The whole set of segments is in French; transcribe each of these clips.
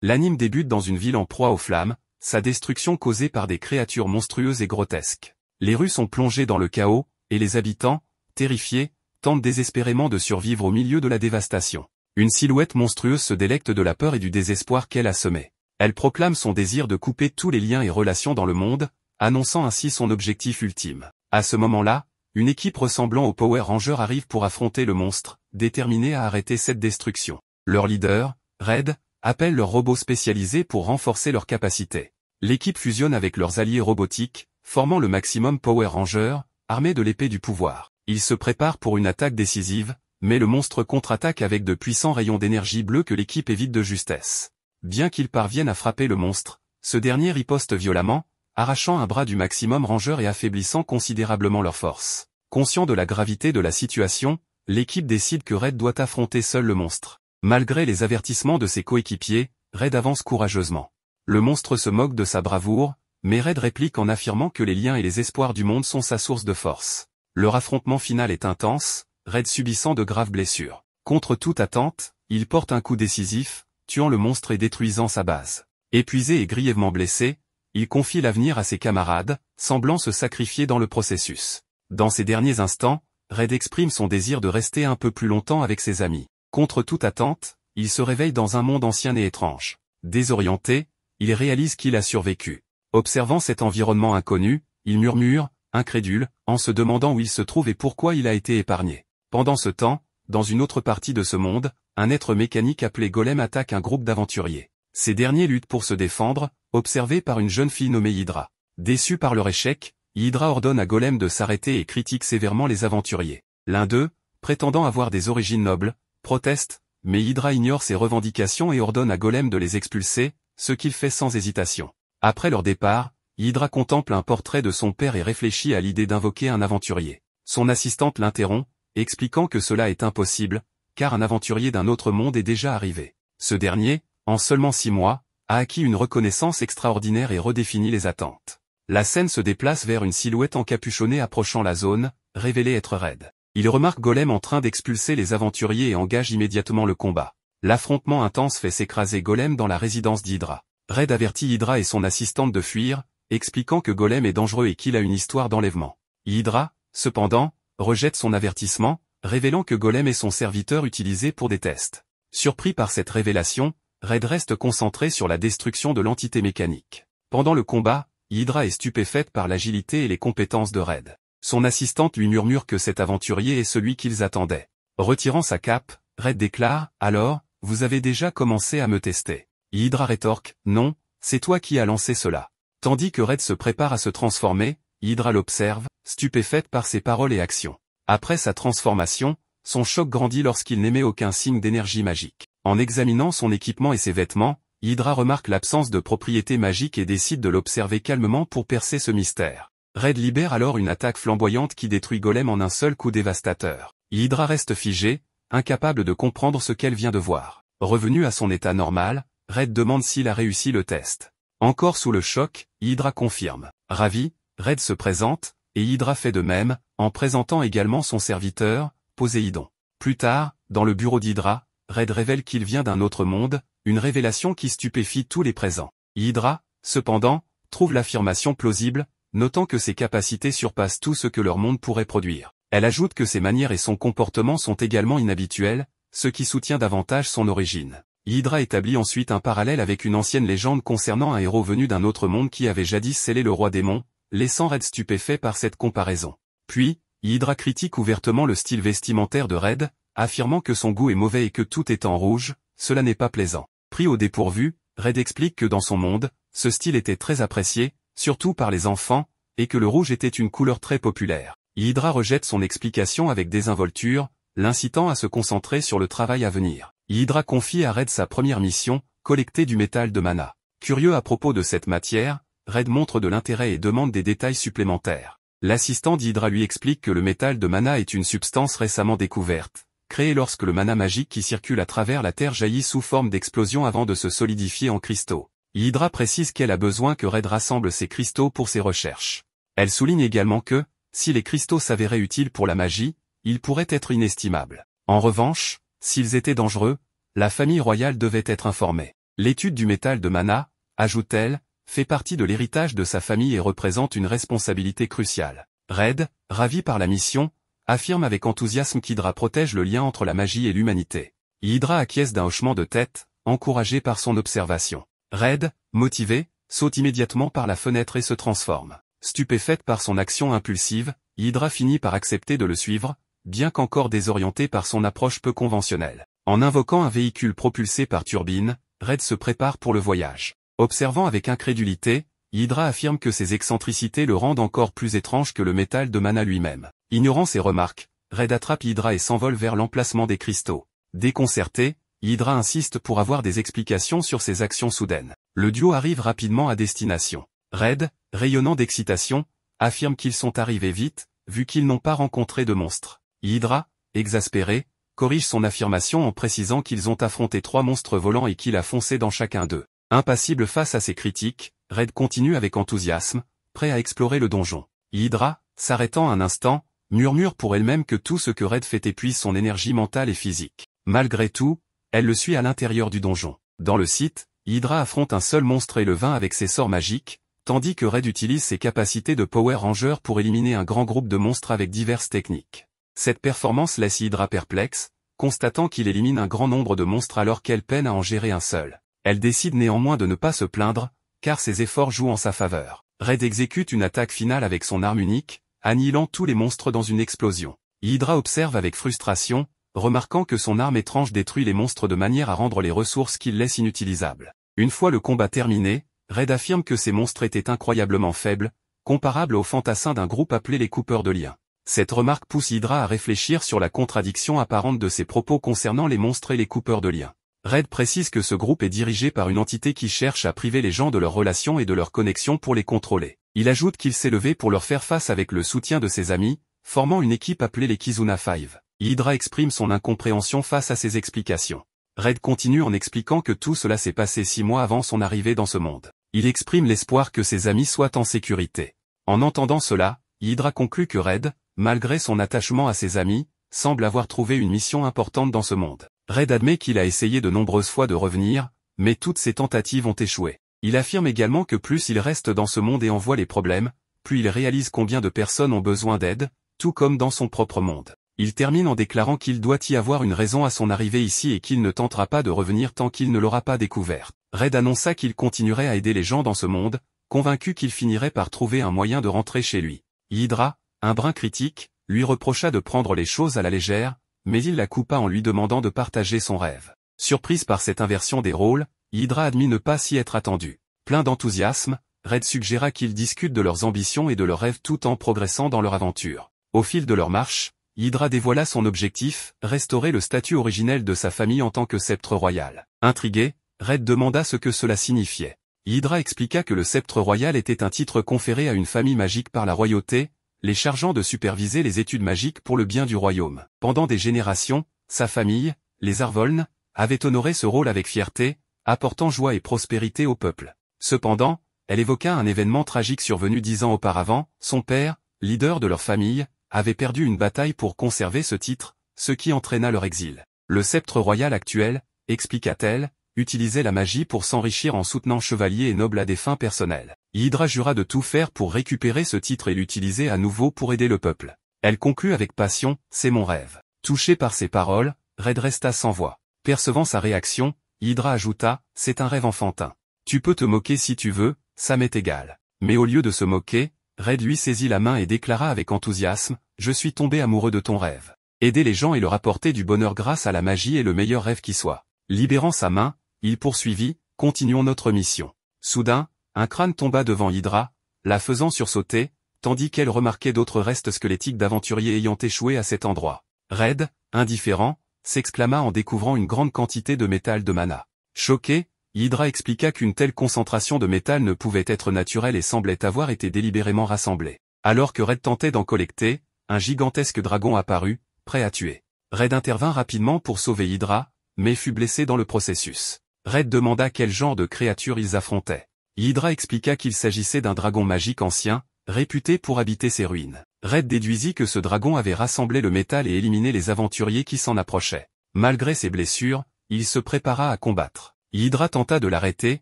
L'anime débute dans une ville en proie aux flammes, sa destruction causée par des créatures monstrueuses et grotesques. Les rues sont plongées dans le chaos, et les habitants, terrifiés, tentent désespérément de survivre au milieu de la dévastation. Une silhouette monstrueuse se délecte de la peur et du désespoir qu'elle a semé. Elle proclame son désir de couper tous les liens et relations dans le monde, annonçant ainsi son objectif ultime. À ce moment-là, une équipe ressemblant aux Power Rangers arrive pour affronter le monstre, déterminé à arrêter cette destruction. Leur leader, Red, appelle leurs robots spécialisés pour renforcer leurs capacités. L'équipe fusionne avec leurs alliés robotiques, formant le Maximum Power Ranger, armé de l'épée du pouvoir. Ils se préparent pour une attaque décisive, mais le monstre contre-attaque avec de puissants rayons d'énergie bleue que l'équipe évite de justesse. Bien qu'ils parviennent à frapper le monstre, ce dernier riposte violemment, arrachant un bras du Maximum Ranger et affaiblissant considérablement leur force. Conscient de la gravité de la situation, l'équipe décide que Red doit affronter seul le monstre. Malgré les avertissements de ses coéquipiers, Red avance courageusement. Le monstre se moque de sa bravoure, mais Red réplique en affirmant que les liens et les espoirs du monde sont sa source de force. Leur affrontement final est intense, Red subissant de graves blessures. Contre toute attente, il porte un coup décisif, tuant le monstre et détruisant sa base. Épuisé et grièvement blessé, il confie l'avenir à ses camarades, semblant se sacrifier dans le processus. Dans ces derniers instants, Red exprime son désir de rester un peu plus longtemps avec ses amis. Contre toute attente, il se réveille dans un monde ancien et étrange. Désorienté, il réalise qu'il a survécu. Observant cet environnement inconnu, il murmure, incrédule, en se demandant où il se trouve et pourquoi il a été épargné. Pendant ce temps, dans une autre partie de ce monde, un être mécanique appelé Golem attaque un groupe d'aventuriers. Ces derniers luttent pour se défendre, observés par une jeune fille nommée Hydra. Déçu par leur échec, Hydra ordonne à Golem de s'arrêter et critique sévèrement les aventuriers. L'un d'eux, prétendant avoir des origines nobles, proteste, mais Hydra ignore ses revendications et ordonne à Golem de les expulser, ce qu'il fait sans hésitation. Après leur départ, Hydra contemple un portrait de son père et réfléchit à l'idée d'invoquer un aventurier. Son assistante l'interrompt, expliquant que cela est impossible, car un aventurier d'un autre monde est déjà arrivé. Ce dernier, en seulement 6 mois, a acquis une reconnaissance extraordinaire et redéfini les attentes. La scène se déplace vers une silhouette encapuchonnée approchant la zone, révélée être Red. Il remarque Golem en train d'expulser les aventuriers et engage immédiatement le combat. L'affrontement intense fait s'écraser Golem dans la résidence d'Hydra. Red avertit Hydra et son assistante de fuir, expliquant que Golem est dangereux et qu'il a une histoire d'enlèvement. Hydra, cependant, rejette son avertissement, révélant que Golem est son serviteur utilisé pour des tests. Surpris par cette révélation, Red reste concentré sur la destruction de l'entité mécanique. Pendant le combat, Hydra est stupéfaite par l'agilité et les compétences de Red. Son assistante lui murmure que cet aventurier est celui qu'ils attendaient. Retirant sa cape, Red déclare « Alors, vous avez déjà commencé à me tester ». Hydra rétorque « Non, c'est toi qui as lancé cela ». Tandis que Red se prépare à se transformer, Hydra l'observe, stupéfaite par ses paroles et actions. Après sa transformation, son choc grandit lorsqu'il n'émet aucun signe d'énergie magique. En examinant son équipement et ses vêtements, Hydra remarque l'absence de propriétés magiques et décide de l'observer calmement pour percer ce mystère. Red libère alors une attaque flamboyante qui détruit Golem en un seul coup dévastateur. Hydra reste figée, incapable de comprendre ce qu'elle vient de voir. Revenu à son état normal, Red demande s'il a réussi le test. Encore sous le choc, Hydra confirme. Ravi, Red se présente, et Hydra fait de même, en présentant également son serviteur, Poséidon. Plus tard, dans le bureau d'Hydra, Red révèle qu'il vient d'un autre monde, une révélation qui stupéfie tous les présents. Hydra, cependant, trouve l'affirmation plausible, notant que ses capacités surpassent tout ce que leur monde pourrait produire. Elle ajoute que ses manières et son comportement sont également inhabituels, ce qui soutient davantage son origine. Hydra établit ensuite un parallèle avec une ancienne légende concernant un héros venu d'un autre monde qui avait jadis scellé le roi démon, laissant Red stupéfait par cette comparaison. Puis, Hydra critique ouvertement le style vestimentaire de Red, affirmant que son goût est mauvais et que tout est en rouge, cela n'est pas plaisant. Pris au dépourvu, Red explique que dans son monde, ce style était très apprécié, surtout par les enfants, et que le rouge était une couleur très populaire. Hydra rejette son explication avec désinvolture, l'incitant à se concentrer sur le travail à venir. Hydra confie à Red sa première mission, collecter du métal de mana. Curieux à propos de cette matière, Red montre de l'intérêt et demande des détails supplémentaires. L'assistant d'Hydra lui explique que le métal de mana est une substance récemment découverte, créée lorsque le mana magique qui circule à travers la Terre jaillit sous forme d'explosion avant de se solidifier en cristaux. Hydra précise qu'elle a besoin que Red rassemble ces cristaux pour ses recherches. Elle souligne également que, si les cristaux s'avéraient utiles pour la magie, ils pourraient être inestimables. En revanche, s'ils étaient dangereux, la famille royale devait être informée. L'étude du métal de mana, ajoute-t-elle, fait partie de l'héritage de sa famille et représente une responsabilité cruciale. Red, ravi par la mission, affirme avec enthousiasme qu'Hydra protège le lien entre la magie et l'humanité. Hydra acquiesce d'un hochement de tête, encouragé par son observation. Red, motivé, saute immédiatement par la fenêtre et se transforme. Stupéfaite par son action impulsive, Hydra finit par accepter de le suivre, bien qu'encore désorientée par son approche peu conventionnelle. En invoquant un véhicule propulsé par turbine, Red se prépare pour le voyage. Observant avec incrédulité, Hydra affirme que ses excentricités le rendent encore plus étrange que le métal de mana lui-même. Ignorant ces remarques, Red attrape Hydra et s'envole vers l'emplacement des cristaux. Déconcerté, Hydra insiste pour avoir des explications sur ses actions soudaines. Le duo arrive rapidement à destination. Red, rayonnant d'excitation, affirme qu'ils sont arrivés vite, vu qu'ils n'ont pas rencontré de monstres. Hydra, exaspéré, corrige son affirmation en précisant qu'ils ont affronté 3 monstres volants et qu'il a foncé dans chacun d'eux. Impassible face à ces critiques, Red continue avec enthousiasme, prêt à explorer le donjon. Hydra, s'arrêtant un instant, murmure pour elle-même que tout ce que Red fait épuise son énergie mentale et physique. Malgré tout, elle le suit à l'intérieur du donjon. Dans le site, Hydra affronte un seul monstre et le vainc avec ses sorts magiques, tandis que Red utilise ses capacités de Power Ranger pour éliminer un grand groupe de monstres avec diverses techniques. Cette performance laisse Hydra perplexe, constatant qu'il élimine un grand nombre de monstres alors qu'elle peine à en gérer un seul. Elle décide néanmoins de ne pas se plaindre, car ses efforts jouent en sa faveur. Red exécute une attaque finale avec son arme unique, annihilant tous les monstres dans une explosion. Hydra observe avec frustration, remarquant que son arme étrange détruit les monstres de manière à rendre les ressources qu'il laisse inutilisables. Une fois le combat terminé, Red affirme que ces monstres étaient incroyablement faibles, comparables aux fantassins d'un groupe appelé les coupeurs de liens. Cette remarque pousse Hydra à réfléchir sur la contradiction apparente de ses propos concernant les monstres et les coupeurs de liens. Red précise que ce groupe est dirigé par une entité qui cherche à priver les gens de leurs relations et de leurs connexions pour les contrôler. Il ajoute qu'il s'est levé pour leur faire face avec le soutien de ses amis, formant une équipe appelée les Kizuna Five. Hydra exprime son incompréhension face à ces explications. Red continue en expliquant que tout cela s'est passé 6 mois avant son arrivée dans ce monde. Il exprime l'espoir que ses amis soient en sécurité. En entendant cela, Hydra conclut que Red, malgré son attachement à ses amis, semble avoir trouvé une mission importante dans ce monde. Red admet qu'il a essayé de nombreuses fois de revenir, mais toutes ses tentatives ont échoué. Il affirme également que plus il reste dans ce monde et en voit les problèmes, plus il réalise combien de personnes ont besoin d'aide, tout comme dans son propre monde. Il termine en déclarant qu'il doit y avoir une raison à son arrivée ici et qu'il ne tentera pas de revenir tant qu'il ne l'aura pas découverte. Red annonça qu'il continuerait à aider les gens dans ce monde, convaincu qu'il finirait par trouver un moyen de rentrer chez lui. Hydra, un brin critique, lui reprocha de prendre les choses à la légère, mais il la coupa en lui demandant de partager son rêve. Surprise par cette inversion des rôles, Hydra admit ne pas s'y être attendu. Plein d'enthousiasme, Red suggéra qu'ils discutent de leurs ambitions et de leurs rêves tout en progressant dans leur aventure. Au fil de leur marche, Hydra dévoila son objectif, restaurer le statut originel de sa famille en tant que sceptre royal. Intrigué, Red demanda ce que cela signifiait. Hydra expliqua que le sceptre royal était un titre conféré à une famille magique par la royauté, les chargeant de superviser les études magiques pour le bien du royaume. Pendant des générations, sa famille, les Arvoln, avait honoré ce rôle avec fierté, apportant joie et prospérité au peuple. Cependant, elle évoqua un événement tragique survenu 10 ans auparavant. Son père, leader de leur famille, avait perdu une bataille pour conserver ce titre, ce qui entraîna leur exil. Le sceptre royal actuel, expliqua-t-elle, utilisait la magie pour s'enrichir en soutenant chevaliers et nobles à des fins personnelles. Hydra jura de tout faire pour récupérer ce titre et l'utiliser à nouveau pour aider le peuple. Elle conclut avec passion, « C'est mon rêve ». Touché par ces paroles, Red resta sans voix. Percevant sa réaction, Hydra ajouta, « C'est un rêve enfantin. Tu peux te moquer si tu veux, ça m'est égal. » Mais au lieu de se moquer, Red lui saisit la main et déclara avec enthousiasme, « Je suis tombé amoureux de ton rêve. Aider les gens et leur apporter du bonheur grâce à la magie est le meilleur rêve qui soit. » Libérant sa main, il poursuivit, « Continuons notre mission. » Soudain, un crâne tomba devant Hydra, la faisant sursauter, tandis qu'elle remarquait d'autres restes squelettiques d'aventuriers ayant échoué à cet endroit. Red, indifférent, s'exclama en découvrant une grande quantité de métal de mana. Choqué, Hydra expliqua qu'une telle concentration de métal ne pouvait être naturelle et semblait avoir été délibérément rassemblée. Alors que Red tentait d'en collecter, un gigantesque dragon apparut, prêt à tuer. Red intervint rapidement pour sauver Hydra, mais fut blessé dans le processus. Red demanda quel genre de créature ils affrontaient. Hydra expliqua qu'il s'agissait d'un dragon magique ancien, réputé pour habiter ces ruines. Red déduisit que ce dragon avait rassemblé le métal et éliminé les aventuriers qui s'en approchaient. Malgré ses blessures, il se prépara à combattre. Hydra tenta de l'arrêter,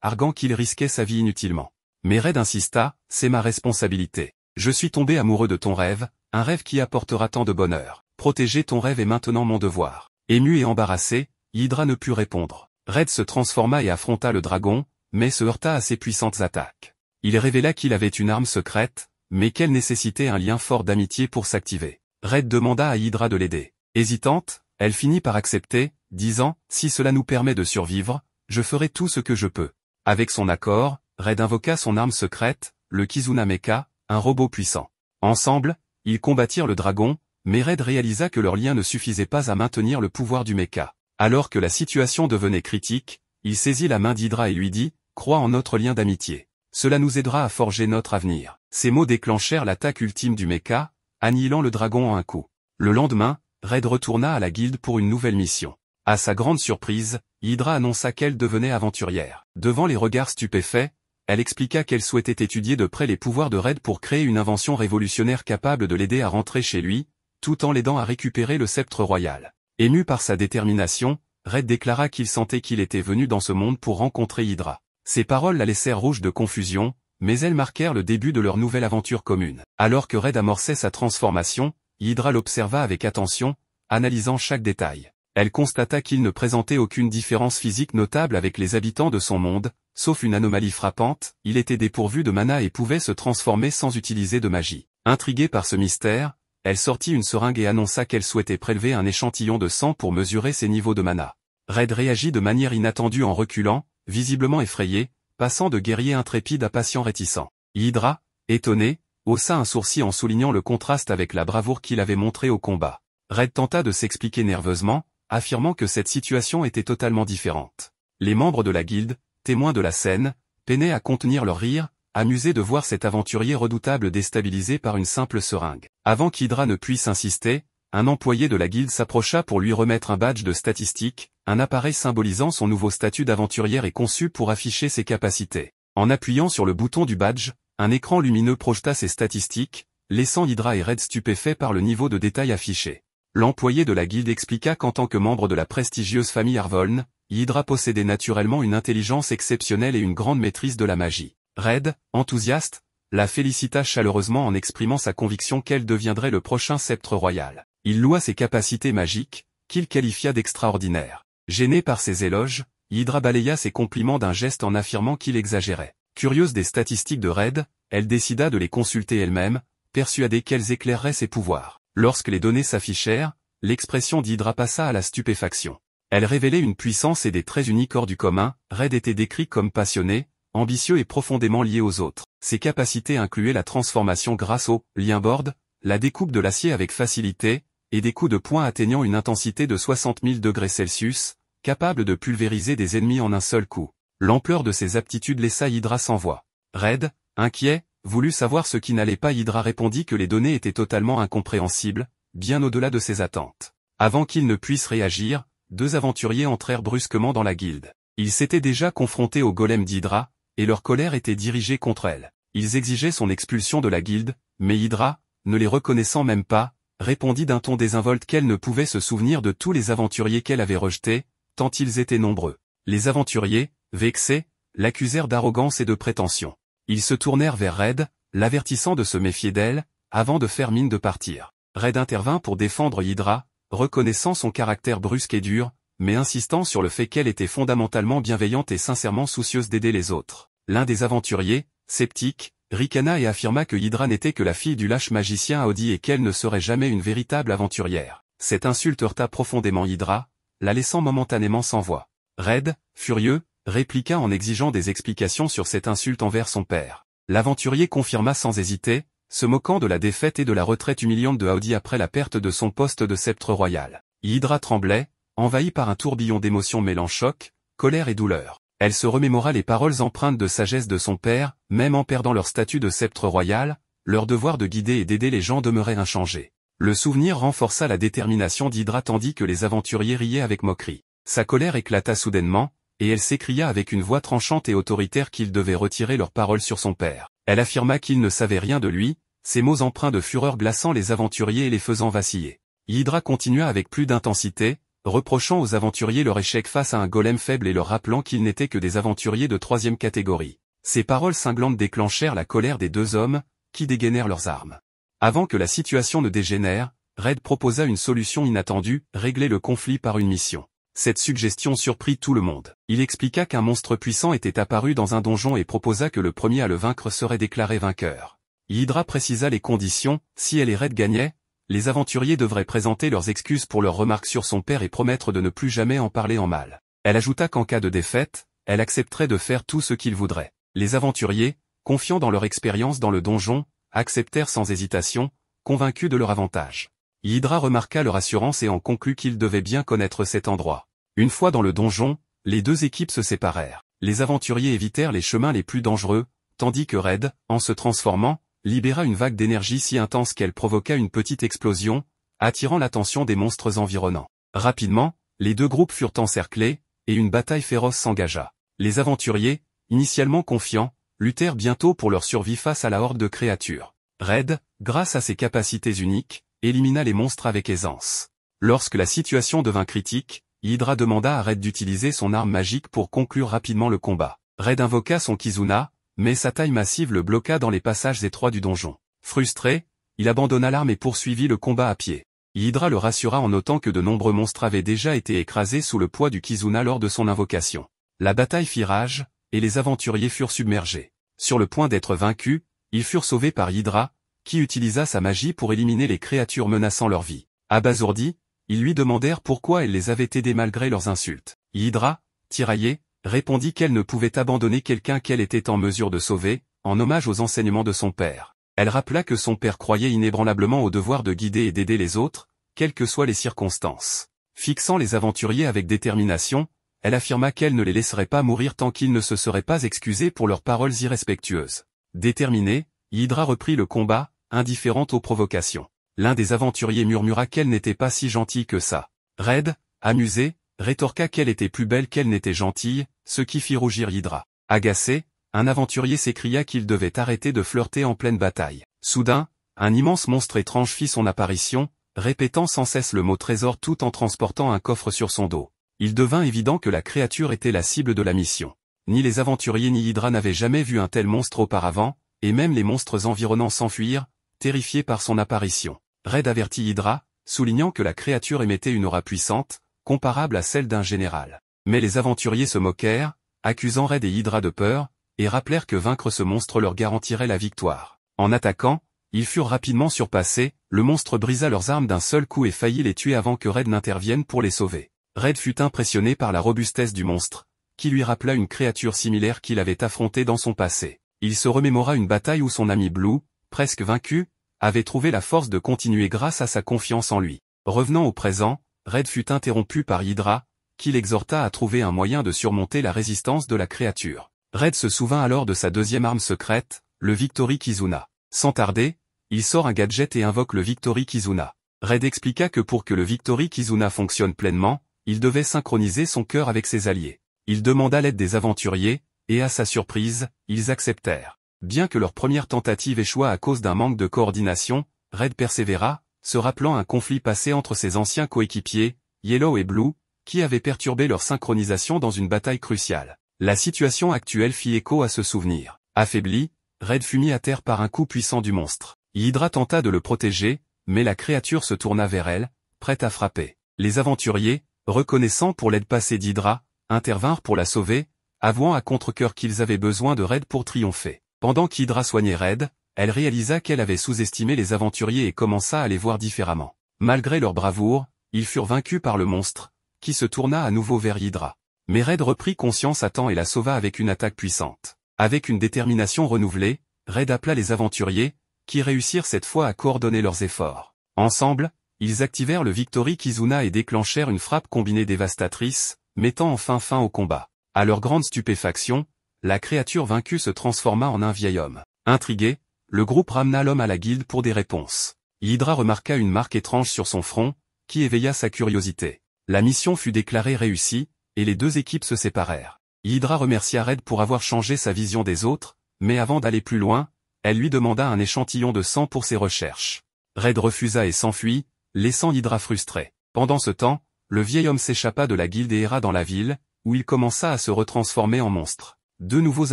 arguant qu'il risquait sa vie inutilement. Mais Red insista, c'est ma responsabilité. Je suis tombé amoureux de ton rêve, un rêve qui apportera tant de bonheur. Protéger ton rêve est maintenant mon devoir. Ému et embarrassé, Hydra ne put répondre. Red se transforma et affronta le dragon, mais se heurta à ses puissantes attaques. Il révéla qu'il avait une arme secrète, mais qu'elle nécessitait un lien fort d'amitié pour s'activer. Red demanda à Hydra de l'aider. Hésitante, elle finit par accepter, disant « Si cela nous permet de survivre, je ferai tout ce que je peux ». Avec son accord, Red invoqua son arme secrète, le Kizuna Mecha, un robot puissant. Ensemble, ils combattirent le dragon, mais Red réalisa que leur lien ne suffisait pas à maintenir le pouvoir du mecha. Alors que la situation devenait critique, il saisit la main d'Hydra et lui dit « Crois en notre lien d'amitié. Cela nous aidera à forger notre avenir ». Ces mots déclenchèrent l'attaque ultime du mecha, annihilant le dragon en un coup. Le lendemain, Red retourna à la guilde pour une nouvelle mission. À sa grande surprise, Hydra annonça qu'elle devenait aventurière. Devant les regards stupéfaits, elle expliqua qu'elle souhaitait étudier de près les pouvoirs de Red pour créer une invention révolutionnaire capable de l'aider à rentrer chez lui, tout en l'aidant à récupérer le sceptre royal. Ému par sa détermination, Red déclara qu'il sentait qu'il était venu dans ce monde pour rencontrer Hydra. Ces paroles la laissèrent rouge de confusion, mais elles marquèrent le début de leur nouvelle aventure commune. Alors que Red amorçait sa transformation, Hydra l'observa avec attention, analysant chaque détail. Elle constata qu'il ne présentait aucune différence physique notable avec les habitants de son monde, sauf une anomalie frappante, il était dépourvu de mana et pouvait se transformer sans utiliser de magie. Intriguée par ce mystère, elle sortit une seringue et annonça qu'elle souhaitait prélever un échantillon de sang pour mesurer ses niveaux de mana. Red réagit de manière inattendue en reculant, visiblement effrayé, passant de guerrier intrépide à patient réticent. Hydra, étonné, haussa un sourcil en soulignant le contraste avec la bravoure qu'il avait montrée au combat. Red tenta de s'expliquer nerveusement, affirmant que cette situation était totalement différente. Les membres de la guilde, témoins de la scène, peinaient à contenir leur rire, amusés de voir cet aventurier redoutable déstabilisé par une simple seringue. Avant qu'Hydra ne puisse insister, un employé de la guilde s'approcha pour lui remettre un badge de statistique, un appareil symbolisant son nouveau statut d'aventurière et conçu pour afficher ses capacités. En appuyant sur le bouton du badge, un écran lumineux projeta ses statistiques, laissant Hydra et Red stupéfaits par le niveau de détail affiché. L'employé de la guilde expliqua qu'en tant que membre de la prestigieuse famille Arvoln, Hydra possédait naturellement une intelligence exceptionnelle et une grande maîtrise de la magie. Red, enthousiaste, la félicita chaleureusement en exprimant sa conviction qu'elle deviendrait le prochain sceptre royal. Il loua ses capacités magiques, qu'il qualifia d'extraordinaires. Gêné par ses éloges, Hydra balaya ses compliments d'un geste en affirmant qu'il exagérait. Curieuse des statistiques de Red, elle décida de les consulter elle-même, persuadée qu'elles éclaireraient ses pouvoirs. Lorsque les données s'affichèrent, l'expression d'Hydra passa à la stupéfaction. Elle révélait une puissance et des traits uniques hors du commun. Red était décrit comme passionné, ambitieux et profondément lié aux autres. Ses capacités incluaient la transformation grâce au lien board, la découpe de l'acier avec facilité, et des coups de poing atteignant une intensité de 60 000 degrés Celsius, capable de pulvériser des ennemis en un seul coup. L'ampleur de ses aptitudes laissa Hydra sans voix. Red, inquiet, voulut savoir ce qui n'allait pas. Hydra répondit que les données étaient totalement incompréhensibles, bien au-delà de ses attentes. Avant qu'il ne puisse réagir, deux aventuriers entrèrent brusquement dans la guilde. Ils s'étaient déjà confrontés au golem d'Hydra, et leur colère était dirigée contre elle. Ils exigeaient son expulsion de la guilde, mais Hydra, ne les reconnaissant même pas, répondit d'un ton désinvolte qu'elle ne pouvait se souvenir de tous les aventuriers qu'elle avait rejetés, tant ils étaient nombreux. Les aventuriers, vexés, l'accusèrent d'arrogance et de prétention. Ils se tournèrent vers Red, l'avertissant de se méfier d'elle, avant de faire mine de partir. Red intervint pour défendre Hydra, reconnaissant son caractère brusque et dur, mais insistant sur le fait qu'elle était fondamentalement bienveillante et sincèrement soucieuse d'aider les autres. L'un des aventuriers, sceptique, ricana et affirma que Hydra n'était que la fille du lâche magicien Audi et qu'elle ne serait jamais une véritable aventurière. Cette insulte heurta profondément Hydra, la laissant momentanément sans voix. Red, furieux, répliqua en exigeant des explications sur cette insulte envers son père. L'aventurier confirma sans hésiter, se moquant de la défaite et de la retraite humiliante de Audi après la perte de son poste de sceptre royal. Hydra tremblait, envahie par un tourbillon d'émotions mêlant choc, colère et douleur. Elle se remémora les paroles empreintes de sagesse de son père, même en perdant leur statut de sceptre royal, leur devoir de guider et d'aider les gens demeurait inchangé. Le souvenir renforça la détermination d'Hydra tandis que les aventuriers riaient avec moquerie. Sa colère éclata soudainement, et elle s'écria avec une voix tranchante et autoritaire qu'ils devaient retirer leurs paroles sur son père. Elle affirma qu'il ne savait rien de lui, ses mots empreints de fureur glaçant les aventuriers et les faisant vaciller. Hydra continua avec plus d'intensité, reprochant aux aventuriers leur échec face à un golem faible et leur rappelant qu'ils n'étaient que des aventuriers de 3e catégorie. Ces paroles cinglantes déclenchèrent la colère des deux hommes, qui dégainèrent leurs armes. Avant que la situation ne dégénère, Red proposa une solution inattendue, régler le conflit par une mission. Cette suggestion surprit tout le monde. Il expliqua qu'un monstre puissant était apparu dans un donjon et proposa que le premier à le vaincre serait déclaré vainqueur. Hydra précisa les conditions, si elle et Red gagnaient, les aventuriers devraient présenter leurs excuses pour leurs remarques sur son père et promettre de ne plus jamais en parler en mal. Elle ajouta qu'en cas de défaite, elle accepterait de faire tout ce qu'il voudrait. Les aventuriers, confiants dans leur expérience dans le donjon, acceptèrent sans hésitation, convaincus de leur avantage. Hydra remarqua leur assurance et en conclut qu'ils devaient bien connaître cet endroit. Une fois dans le donjon, les deux équipes se séparèrent. Les aventuriers évitèrent les chemins les plus dangereux, tandis que Red, en se transformant, libéra une vague d'énergie si intense qu'elle provoqua une petite explosion, attirant l'attention des monstres environnants. Rapidement, les deux groupes furent encerclés, et une bataille féroce s'engagea. Les aventuriers, initialement confiants, luttèrent bientôt pour leur survie face à la horde de créatures. Red, grâce à ses capacités uniques, élimina les monstres avec aisance. Lorsque la situation devint critique, Hydra demanda à Red d'utiliser son arme magique pour conclure rapidement le combat. Red invoqua son Kizuna, mais sa taille massive le bloqua dans les passages étroits du donjon. Frustré, il abandonna l'arme et poursuivit le combat à pied. Hydra le rassura en notant que de nombreux monstres avaient déjà été écrasés sous le poids du Kizuna lors de son invocation. La bataille fit rage, et les aventuriers furent submergés. Sur le point d'être vaincus, ils furent sauvés par Hydra, qui utilisa sa magie pour éliminer les créatures menaçant leur vie. Abasourdis, ils lui demandèrent pourquoi elle les avait aidés malgré leurs insultes. Hydra, tiraillée, répondit qu'elle ne pouvait abandonner quelqu'un qu'elle était en mesure de sauver, en hommage aux enseignements de son père. Elle rappela que son père croyait inébranlablement au devoir de guider et d'aider les autres, quelles que soient les circonstances. Fixant les aventuriers avec détermination, elle affirma qu'elle ne les laisserait pas mourir tant qu'ils ne se seraient pas excusés pour leurs paroles irrespectueuses. Déterminée, Hydra reprit le combat, indifférente aux provocations. L'un des aventuriers murmura qu'elle n'était pas si gentille que ça. Red, amusé, rétorqua qu'elle était plus belle qu'elle n'était gentille, ce qui fit rougir Hydra. Agacé, un aventurier s'écria qu'il devait arrêter de flirter en pleine bataille. Soudain, un immense monstre étrange fit son apparition, répétant sans cesse le mot trésor tout en transportant un coffre sur son dos. Il devint évident que la créature était la cible de la mission. Ni les aventuriers ni Hydra n'avaient jamais vu un tel monstre auparavant, et même les monstres environnants s'enfuirent, terrifiés par son apparition. Red avertit Hydra, soulignant que la créature émettait une aura puissante, comparable à celle d'un général. Mais les aventuriers se moquèrent, accusant Red et Hydra de peur, et rappelèrent que vaincre ce monstre leur garantirait la victoire. En attaquant, ils furent rapidement surpassés, le monstre brisa leurs armes d'un seul coup et faillit les tuer avant que Red n'intervienne pour les sauver. Red fut impressionné par la robustesse du monstre, qui lui rappela une créature similaire qu'il avait affrontée dans son passé. Il se remémora une bataille où son ami Blue, presque vaincu, avait trouvé la force de continuer grâce à sa confiance en lui. Revenant au présent, Red fut interrompu par Hydra, qui l'exhorta à trouver un moyen de surmonter la résistance de la créature. Red se souvint alors de sa deuxième arme secrète, le Victory Kizuna. Sans tarder, il sort un gadget et invoque le Victory Kizuna. Red expliqua que pour que le Victory Kizuna fonctionne pleinement, il devait synchroniser son cœur avec ses alliés. Il demanda l'aide des aventuriers, et à sa surprise, ils acceptèrent. Bien que leur première tentative échoua à cause d'un manque de coordination, Red persévéra, se rappelant un conflit passé entre ses anciens coéquipiers, Yellow et Blue, qui avaient perturbé leur synchronisation dans une bataille cruciale. La situation actuelle fit écho à ce souvenir. Affaibli, Red fut mis à terre par un coup puissant du monstre. Hydra tenta de le protéger, mais la créature se tourna vers elle, prête à frapper. Les aventuriers, reconnaissant pour l'aide passée d'Hydra, intervinrent pour la sauver, avouant à contre-cœur qu'ils avaient besoin de Red pour triompher. Pendant qu'Hydra soignait Red, elle réalisa qu'elle avait sous-estimé les aventuriers et commença à les voir différemment. Malgré leur bravoure, ils furent vaincus par le monstre, qui se tourna à nouveau vers Hydra. Mais Red reprit conscience à temps et la sauva avec une attaque puissante. Avec une détermination renouvelée, Red appela les aventuriers, qui réussirent cette fois à coordonner leurs efforts. Ensemble, ils activèrent le Victory Kizuna et déclenchèrent une frappe combinée dévastatrice, mettant enfin fin au combat. À leur grande stupéfaction, la créature vaincue se transforma en un vieil homme. Intrigué, le groupe ramena l'homme à la guilde pour des réponses. Hydra remarqua une marque étrange sur son front, qui éveilla sa curiosité. La mission fut déclarée réussie, et les deux équipes se séparèrent. Hydra remercia Red pour avoir changé sa vision des autres, mais avant d'aller plus loin, elle lui demanda un échantillon de sang pour ses recherches. Red refusa et s'enfuit, laissant Hydra frustrée. Pendant ce temps, le vieil homme s'échappa de la guilde et erra dans la ville, où il commença à se retransformer en monstre. Deux nouveaux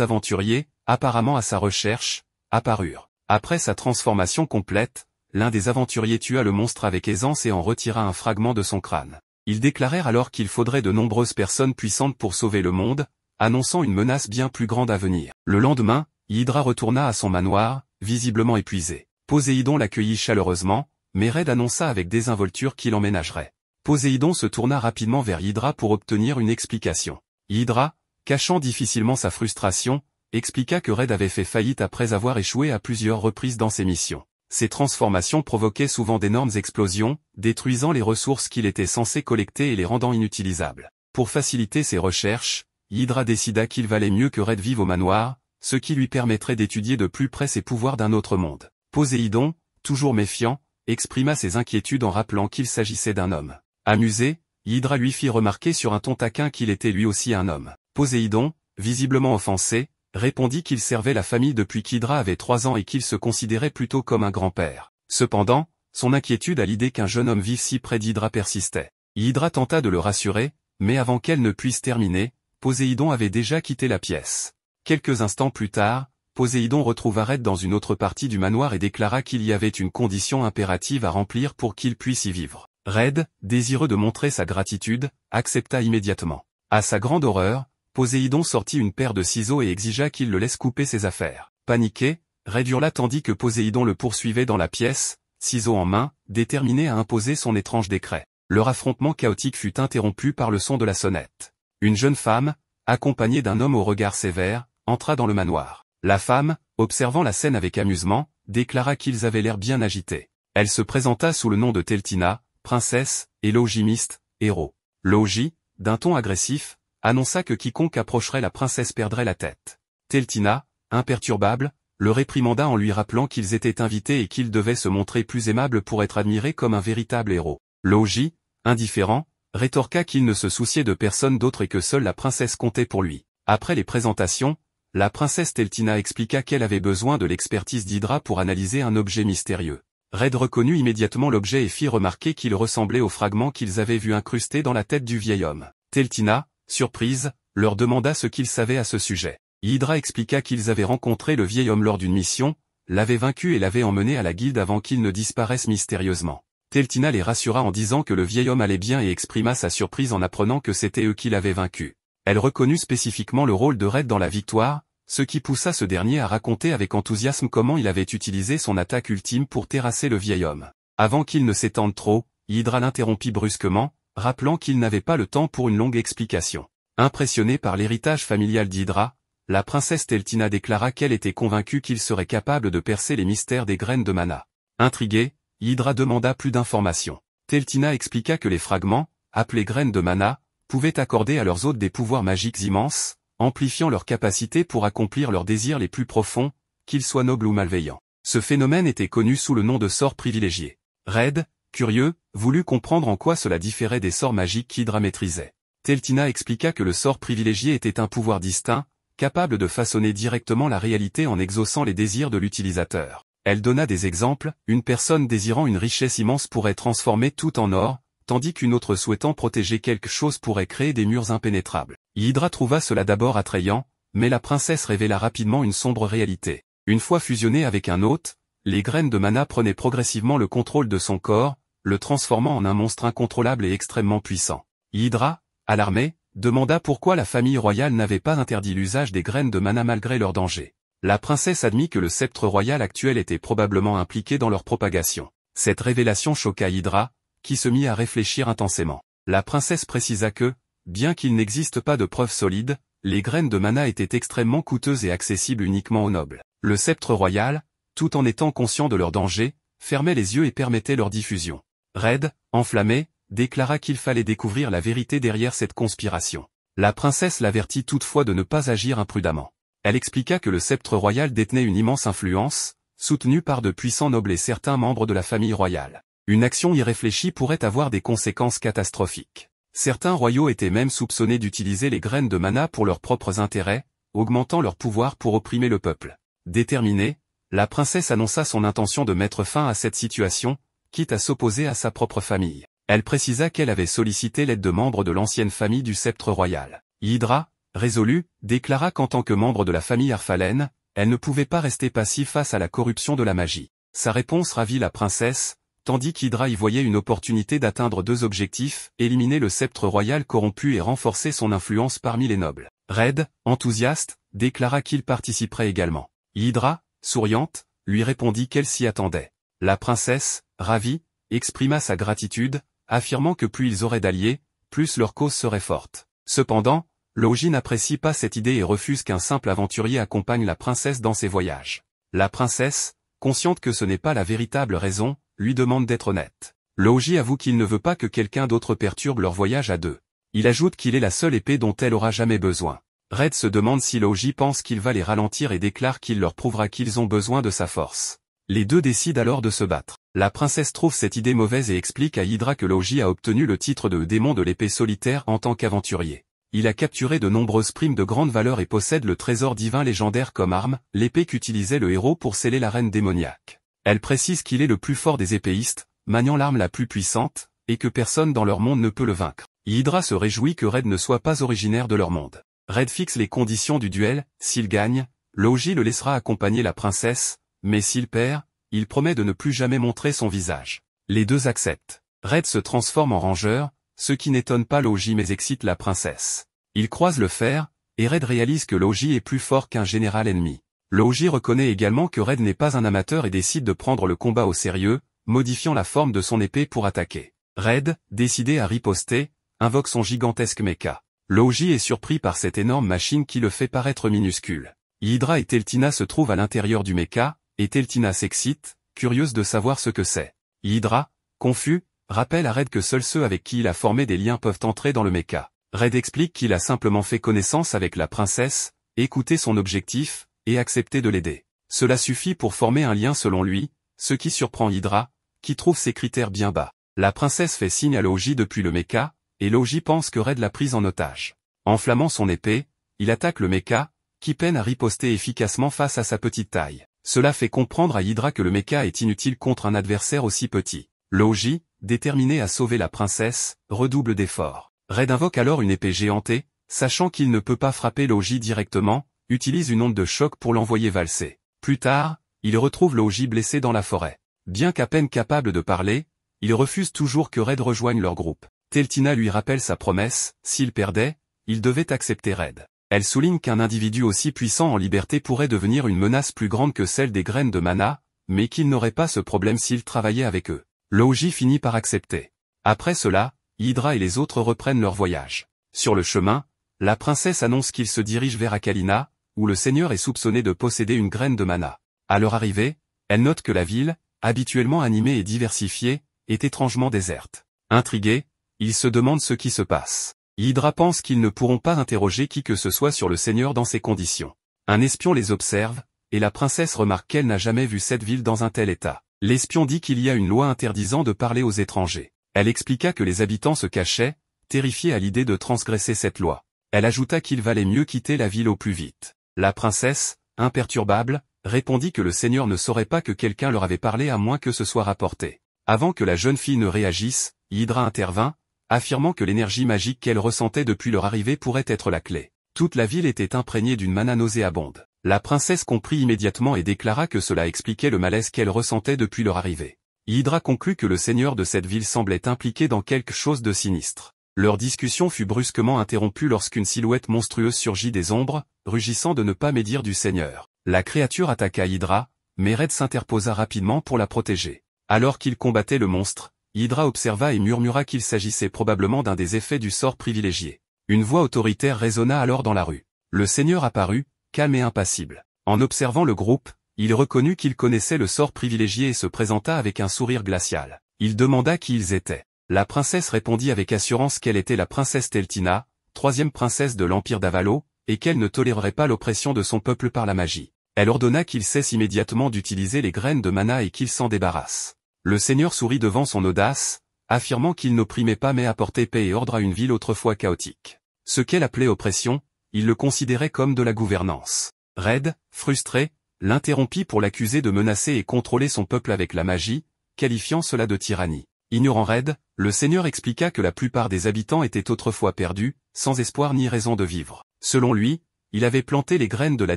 aventuriers, apparemment à sa recherche, apparurent. Après sa transformation complète, l'un des aventuriers tua le monstre avec aisance et en retira un fragment de son crâne. Ils déclarèrent alors qu'il faudrait de nombreuses personnes puissantes pour sauver le monde, annonçant une menace bien plus grande à venir. Le lendemain, Hydra retourna à son manoir, visiblement épuisé. Poséidon l'accueillit chaleureusement, mais Red annonça avec désinvolture qu'il emménagerait. Poséidon se tourna rapidement vers Hydra pour obtenir une explication. Hydra, cachant difficilement sa frustration, expliqua que Red avait fait faillite après avoir échoué à plusieurs reprises dans ses missions. Ces transformations provoquaient souvent d'énormes explosions, détruisant les ressources qu'il était censé collecter et les rendant inutilisables. Pour faciliter ses recherches, Hydra décida qu'il valait mieux que Red vive au manoir, ce qui lui permettrait d'étudier de plus près ses pouvoirs d'un autre monde. Poséidon, toujours méfiant, exprima ses inquiétudes en rappelant qu'il s'agissait d'un homme. Amusé, Hydra lui fit remarquer sur un ton taquin qu'il était lui aussi un homme. Poséidon, visiblement offensé, répondit qu'il servait la famille depuis qu'Hydra avait 3 ans et qu'il se considérait plutôt comme un grand-père. Cependant, son inquiétude à l'idée qu'un jeune homme vive si près d'Hydra persistait. Hydra tenta de le rassurer, mais avant qu'elle ne puisse terminer, Poséidon avait déjà quitté la pièce. Quelques instants plus tard, Poséidon retrouva Red dans une autre partie du manoir et déclara qu'il y avait une condition impérative à remplir pour qu'il puisse y vivre. Red, désireux de montrer sa gratitude, accepta immédiatement. À sa grande horreur, Poséidon sortit une paire de ciseaux et exigea qu'il le laisse couper ses affaires. Paniqué, Red hurla tandis que Poséidon le poursuivait dans la pièce, ciseaux en main, déterminé à imposer son étrange décret. Leur affrontement chaotique fut interrompu par le son de la sonnette. Une jeune femme, accompagnée d'un homme au regard sévère, entra dans le manoir. La femme, observant la scène avec amusement, déclara qu'ils avaient l'air bien agités. Elle se présenta sous le nom de Teltina, princesse, et Logimiste, héros. Logi, d'un ton agressif, annonça que quiconque approcherait la princesse perdrait la tête. Teltina, imperturbable, le réprimanda en lui rappelant qu'ils étaient invités et qu'ils devaient se montrer plus aimables pour être admirés comme un véritable héros. Logi, indifférent, rétorqua qu'il ne se souciait de personne d'autre et que seule la princesse comptait pour lui. Après les présentations, la princesse Teltina expliqua qu'elle avait besoin de l'expertise d'Hydra pour analyser un objet mystérieux. Red reconnut immédiatement l'objet et fit remarquer qu'il ressemblait au fragment qu'ils avaient vu incrusté dans la tête du vieil homme. Teltina, surprise, leur demanda ce qu'ils savaient à ce sujet. Hydra expliqua qu'ils avaient rencontré le vieil homme lors d'une mission, l'avaient vaincu et l'avaient emmené à la guilde avant qu'il ne disparaisse mystérieusement. Teltina les rassura en disant que le vieil homme allait bien et exprima sa surprise en apprenant que c'était eux qui l'avaient vaincu. Elle reconnut spécifiquement le rôle de Red dans la victoire, ce qui poussa ce dernier à raconter avec enthousiasme comment il avait utilisé son attaque ultime pour terrasser le vieil homme. Avant qu'il ne s'étende trop, Hydra l'interrompit brusquement, rappelant qu'il n'avait pas le temps pour une longue explication. Impressionnée par l'héritage familial d'Hydra, la princesse Teltina déclara qu'elle était convaincue qu'il serait capable de percer les mystères des graines de mana. Intriguée, Hydra demanda plus d'informations. Teltina expliqua que les fragments, appelés graines de mana, pouvaient accorder à leurs hôtes des pouvoirs magiques immenses, amplifiant leurs capacités pour accomplir leurs désirs les plus profonds, qu'ils soient nobles ou malveillants. Ce phénomène était connu sous le nom de sort privilégié. Red, curieux, voulut comprendre en quoi cela différait des sorts magiques qu'Hydra maîtrisait. Teltina expliqua que le sort privilégié était un pouvoir distinct, capable de façonner directement la réalité en exaucant les désirs de l'utilisateur. Elle donna des exemples, une personne désirant une richesse immense pourrait transformer tout en or, tandis qu'une autre souhaitant protéger quelque chose pourrait créer des murs impénétrables. Hydra trouva cela d'abord attrayant, mais la princesse révéla rapidement une sombre réalité. Une fois fusionnées avec un hôte, les graines de mana prenaient progressivement le contrôle de son corps, le transformant en un monstre incontrôlable et extrêmement puissant. Hydra, alarmée, demanda pourquoi la famille royale n'avait pas interdit l'usage des graines de mana malgré leur danger. La princesse admit que le sceptre royal actuel était probablement impliqué dans leur propagation. Cette révélation choqua Hydra, qui se mit à réfléchir intensément. La princesse précisa que, bien qu'il n'existe pas de preuves solides, les graines de mana étaient extrêmement coûteuses et accessibles uniquement aux nobles. Le sceptre royal, tout en étant conscient de leur danger, fermait les yeux et permettait leur diffusion. Red, enflammé, déclara qu'il fallait découvrir la vérité derrière cette conspiration. La princesse l'avertit toutefois de ne pas agir imprudemment. Elle expliqua que le sceptre royal détenait une immense influence, soutenue par de puissants nobles et certains membres de la famille royale. Une action irréfléchie pourrait avoir des conséquences catastrophiques. Certains royaux étaient même soupçonnés d'utiliser les graines de mana pour leurs propres intérêts, augmentant leur pouvoir pour opprimer le peuple. Déterminée, la princesse annonça son intention de mettre fin à cette situation, quitte à s'opposer à sa propre famille. Elle précisa qu'elle avait sollicité l'aide de membres de l'ancienne famille du sceptre royal. Hydra, résolue, déclara qu'en tant que membre de la famille Arphalen, elle ne pouvait pas rester passive face à la corruption de la magie. Sa réponse ravit la princesse, tandis qu'Hydra y voyait une opportunité d'atteindre deux objectifs, éliminer le sceptre royal corrompu et renforcer son influence parmi les nobles. Red, enthousiaste, déclara qu'il participerait également. Hydra, souriante, lui répondit qu'elle s'y attendait. La princesse, ravie, exprima sa gratitude, affirmant que plus ils auraient d'alliés, plus leur cause serait forte. Cependant, Logi n'apprécie pas cette idée et refuse qu'un simple aventurier accompagne la princesse dans ses voyages. La princesse, consciente que ce n'est pas la véritable raison, lui demande d'être honnête. Logi avoue qu'il ne veut pas que quelqu'un d'autre perturbe leur voyage à deux. Il ajoute qu'il est la seule épée dont elle aura jamais besoin. Red se demande si Logi pense qu'il va les ralentir et déclare qu'il leur prouvera qu'ils ont besoin de sa force. Les deux décident alors de se battre. La princesse trouve cette idée mauvaise et explique à Hydra que Logi a obtenu le titre de démon de l'épée solitaire en tant qu'aventurier. Il a capturé de nombreuses primes de grande valeur et possède le trésor divin légendaire comme arme, l'épée qu'utilisait le héros pour sceller la reine démoniaque. Elle précise qu'il est le plus fort des épéistes, maniant l'arme la plus puissante, et que personne dans leur monde ne peut le vaincre. Hydra se réjouit que Red ne soit pas originaire de leur monde. Red fixe les conditions du duel, s'il gagne, Logi le laissera accompagner la princesse, mais s'il perd, il promet de ne plus jamais montrer son visage. Les deux acceptent. Red se transforme en rangeur, ce qui n'étonne pas Logi mais excite la princesse. Ils croisent le fer, et Red réalise que Logi est plus fort qu'un général ennemi. Logi reconnaît également que Red n'est pas un amateur et décide de prendre le combat au sérieux, modifiant la forme de son épée pour attaquer. Red, décidé à riposter, invoque son gigantesque mecha. Logi est surpris par cette énorme machine qui le fait paraître minuscule. Hydra et Teltina se trouvent à l'intérieur du mecha, et Teltina s'excite, curieuse de savoir ce que c'est. Hydra, confus, rappelle à Red que seuls ceux avec qui il a formé des liens peuvent entrer dans le mecha. Red explique qu'il a simplement fait connaissance avec la princesse, écouté son objectif, et accepté de l'aider. Cela suffit pour former un lien selon lui, ce qui surprend Hydra, qui trouve ses critères bien bas. La princesse fait signe à Logi depuis le mecha, et Logi pense que Red l'a prise en otage. Enflammant son épée, il attaque le mecha, qui peine à riposter efficacement face à sa petite taille. Cela fait comprendre à Hydra que le mecha est inutile contre un adversaire aussi petit. Logi, déterminé à sauver la princesse, redouble d'efforts. Red invoque alors une épée géantée, sachant qu'il ne peut pas frapper Logi directement, utilise une onde de choc pour l'envoyer valser. Plus tard, il retrouve Logi blessé dans la forêt. Bien qu'à peine capable de parler, il refuse toujours que Red rejoigne leur groupe. Teltina lui rappelle sa promesse, s'il perdait, il devait accepter Red. Elle souligne qu'un individu aussi puissant en liberté pourrait devenir une menace plus grande que celle des graines de mana, mais qu'il n'aurait pas ce problème s'il travaillait avec eux. Logi finit par accepter. Après cela, Hydra et les autres reprennent leur voyage. Sur le chemin, la princesse annonce qu'ils se dirigent vers Akalina, où le seigneur est soupçonné de posséder une graine de mana. À leur arrivée, elle note que la ville, habituellement animée et diversifiée, est étrangement déserte. Intrigués, ils se demandent ce qui se passe. Hydra pense qu'ils ne pourront pas interroger qui que ce soit sur le seigneur dans ces conditions. Un espion les observe, et la princesse remarque qu'elle n'a jamais vu cette ville dans un tel état. L'espion dit qu'il y a une loi interdisant de parler aux étrangers. Elle expliqua que les habitants se cachaient, terrifiés à l'idée de transgresser cette loi. Elle ajouta qu'il valait mieux quitter la ville au plus vite. La princesse, imperturbable, répondit que le seigneur ne saurait pas que quelqu'un leur avait parlé à moins que ce soit rapporté. Avant que la jeune fille ne réagisse, Hydra intervint, affirmant que l'énergie magique qu'elle ressentait depuis leur arrivée pourrait être la clé. Toute la ville était imprégnée d'une mana nauséabonde. La princesse comprit immédiatement et déclara que cela expliquait le malaise qu'elle ressentait depuis leur arrivée. Hydra conclut que le seigneur de cette ville semblait impliqué dans quelque chose de sinistre. Leur discussion fut brusquement interrompue lorsqu'une silhouette monstrueuse surgit des ombres, rugissant de ne pas médire du seigneur. La créature attaqua Hydra, mais Red s'interposa rapidement pour la protéger. Alors qu'il combattait le monstre, Hydra observa et murmura qu'il s'agissait probablement d'un des effets du sort privilégié. Une voix autoritaire résonna alors dans la rue. Le seigneur apparut, calme et impassible. En observant le groupe, il reconnut qu'il connaissait le sort privilégié et se présenta avec un sourire glacial. Il demanda qui ils étaient. La princesse répondit avec assurance qu'elle était la princesse Teltina, troisième princesse de l'Empire d'Avalo, et qu'elle ne tolérerait pas l'oppression de son peuple par la magie. Elle ordonna qu'il cesse immédiatement d'utiliser les graines de mana et qu'il s'en débarrasse. Le seigneur sourit devant son audace, affirmant qu'il n'opprimait pas mais apportait paix et ordre à une ville autrefois chaotique. Ce qu'elle appelait oppression, il le considérait comme de la gouvernance. Red, frustré, l'interrompit pour l'accuser de menacer et contrôler son peuple avec la magie, qualifiant cela de tyrannie. Ignorant Red, le seigneur expliqua que la plupart des habitants étaient autrefois perdus, sans espoir ni raison de vivre. Selon lui, il avait planté les graines de la